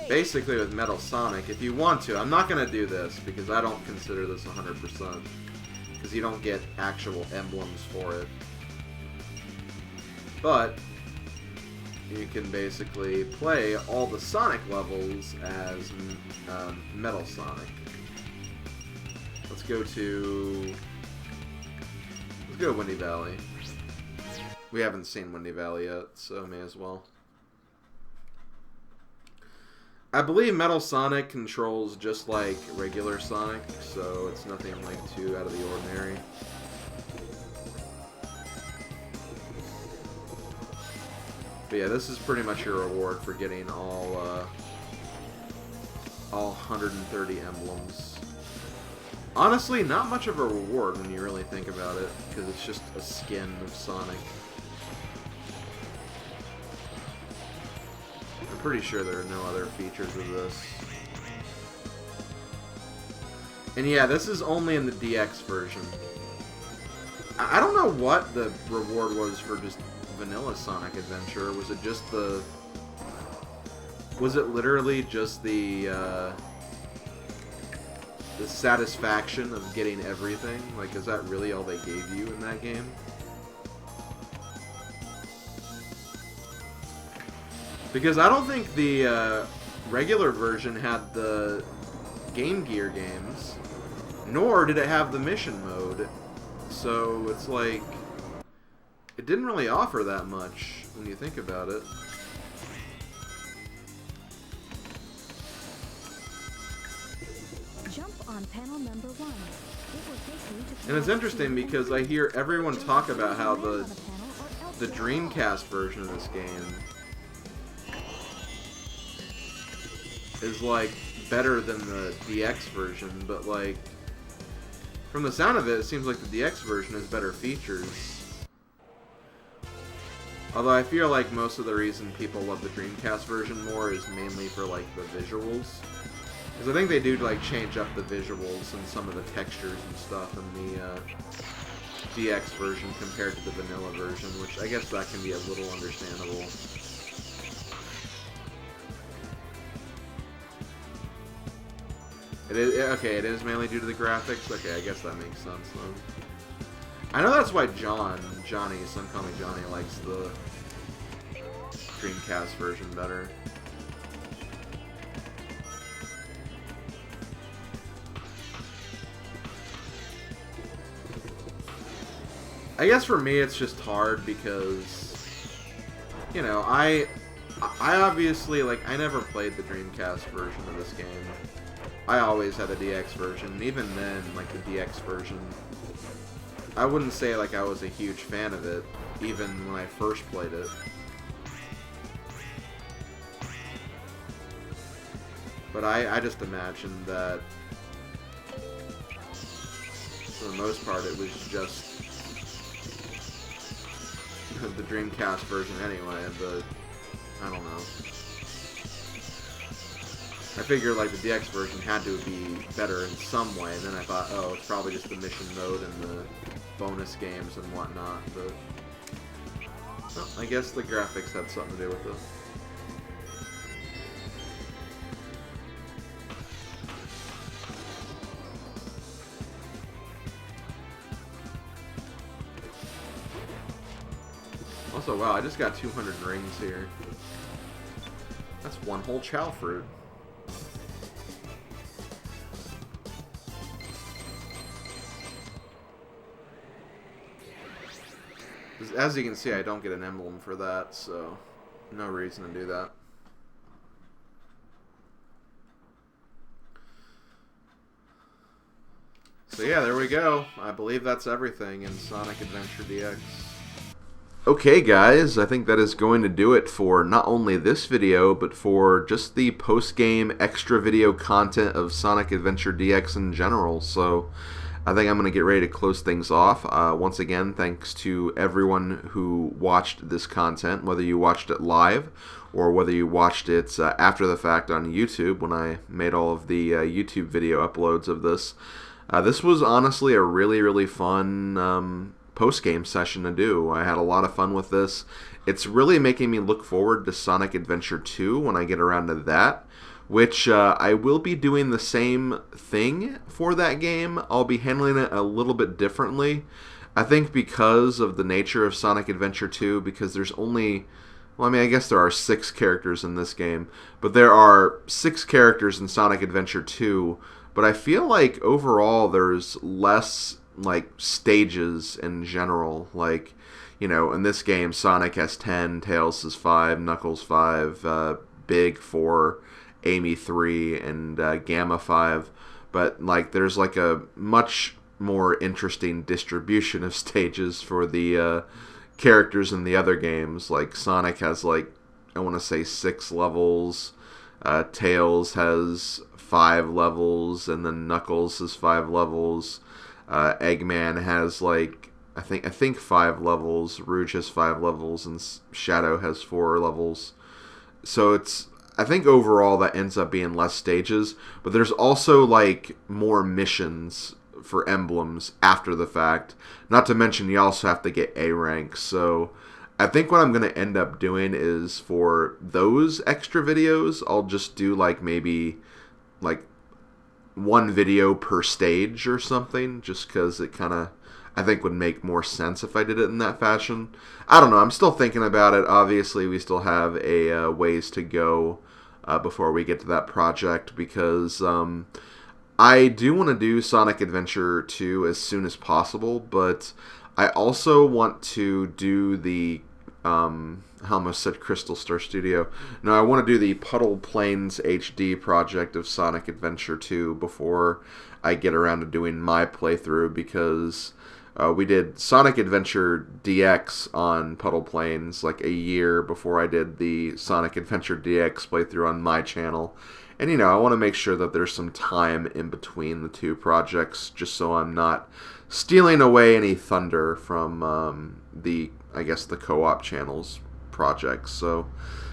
Basically, with Metal Sonic, if you want to, I'm not going to do this because I don't consider this 100%. Because you don't get actual emblems for it. But you can basically play all the Sonic levels as Metal Sonic. Let's go to Windy Valley. We haven't seen Windy Valley yet, so may as well. I believe Metal Sonic controls just like regular Sonic, so it's nothing like too out of the ordinary. But yeah, this is pretty much your reward for getting all 130 emblems. Honestly, not much of a reward when you really think about it, because it's just a skin of Sonic. I'm pretty sure there are no other features of this. And yeah, this is only in the DX version. I don't know what the reward was for just vanilla Sonic Adventure. Was it just the... Was it literally just the satisfaction of getting everything? Like, is that really all they gave you in that game? Because I don't think the regular version had the Game Gear games, nor did it have the mission mode. So it's like, it didn't really offer that much when you think about it. Jump on panel number 1. It will take you to And it's interesting because I hear everyone talk about how the Dreamcast version of this game is like better than the DX version, but like from the sound of it, it seems like the DX version has better features. Although I feel like most of the reason people love the Dreamcast version more is mainly for like the visuals. Because I think they do like change up the visuals and some of the textures and stuff in the DX version compared to the vanilla version, which I guess that can be a little understandable. It is, okay, it is mainly due to the graphics. Okay, I guess that makes sense then. I know that's why Johnny, some call me Johnny, likes the Dreamcast version better. I guess for me it's just hard because, you know, I obviously, like, I never played the Dreamcast version of this game. I always had the DX version, and even then, like, the DX version, I wouldn't say, like, I was a huge fan of it, even when I first played it. But I just imagined that, for the most part, it was just the Dreamcast version anyway, but I don't know. I figured like the DX version had to be better in some way, and then I thought, oh, it's probably just the mission mode and the bonus games and whatnot, but well, I guess the graphics had something to do with it. Also, wow, I just got 200 rings here. That's one whole Chao fruit. As you can see, I don't get an emblem for that, so no reason to do that. So yeah, there we go. I believe that's everything in Sonic Adventure DX. Okay guys, I think that is going to do it for not only this video, but for just the post-game extra video content of Sonic Adventure DX in general. So I think I'm going to get ready to close things off. Once again, thanks to everyone who watched this content, whether you watched it live or whether you watched it after the fact on YouTube when I made all of the YouTube video uploads of this. This was honestly a really fun post-game session to do. I had a lot of fun with this. It's really making me look forward to Sonic Adventure 2 when I get around to that, which I will be doing the same thing for that game. I'll be handling it a little bit differently. I think because of the nature of Sonic Adventure 2, because there's only, well, I mean, I guess there are 6 characters in this game, but there are 6 characters in Sonic Adventure 2, but I feel like overall there's less like stages in general. Like, you know, in this game Sonic has 10, Tails has 5, Knuckles 5, Big 4, Amy 3, and Gamma 5, but like there's like a much more interesting distribution of stages for the characters in the other games. Like Sonic has like, I want to say 6 levels, Tails has 5 levels, and then Knuckles has 5 levels. Eggman has like I think 5 levels, Rouge has 5 levels, and Shadow has 4 levels. So it's, I think overall that ends up being less stages, but there's also like more missions for emblems after the fact. Not to mention you also have to get A rank. So I think what I'm going to end up doing is for those extra videos, I'll just do like maybe like 1 video per stage or something, just because it kind of, I think, would make more sense if I did it in that fashion. I don't know, I'm still thinking about it. Obviously we still have a ways to go before we get to that project, because I do want to do Sonic Adventure 2 as soon as possible, but I also want to do the I almost said Crystal Star Studio. No, I want to do the Puddle Plains HD project of Sonic Adventure 2 before I get around to doing my playthrough, because we did Sonic Adventure DX on Puddle Plains like a year before I did the Sonic Adventure DX playthrough on my channel. And, you know, I want to make sure that there's some time in between the 2 projects, just so I'm not stealing away any thunder from I guess the co-op channels projects. So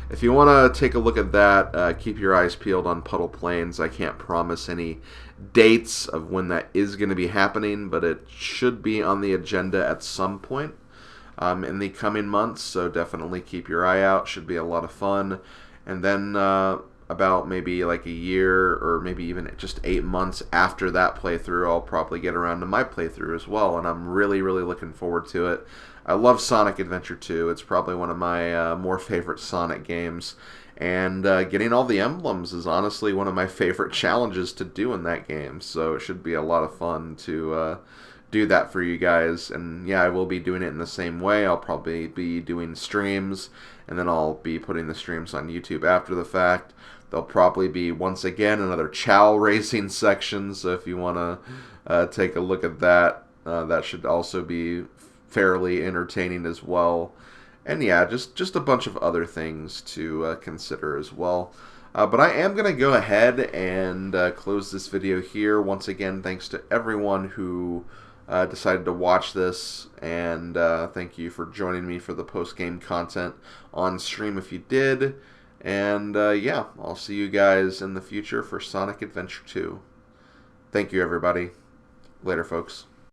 if you want to take a look at that, keep your eyes peeled on Puddle Plains. I can't promise any dates of when that is going to be happening, but it should be on the agenda at some point in the coming months, so definitely keep your eye out. Should be a lot of fun. And then about maybe like a year or maybe even just 8 months after that playthrough, I'll probably get around to my playthrough as well, and I'm really looking forward to it. I love Sonic Adventure 2. It's probably one of my more favorite Sonic games, and getting all the emblems is honestly one of my favorite challenges to do in that game, so it should be a lot of fun to do that for you guys. And yeah, I will be doing it in the same way. I'll probably be doing streams, and then I'll be putting the streams on YouTube after the fact. There'll probably be, once again, another Chao racing section, so if you want to take a look at that, that should also be fairly entertaining as well. And yeah, just a bunch of other things to consider as well. But I am going to go ahead and close this video here. Once again, thanks to everyone who decided to watch this, and thank you for joining me for the post-game content on stream if you did. And yeah, I'll see you guys in the future for Sonic Adventure 2. Thank you, everybody. Later, folks.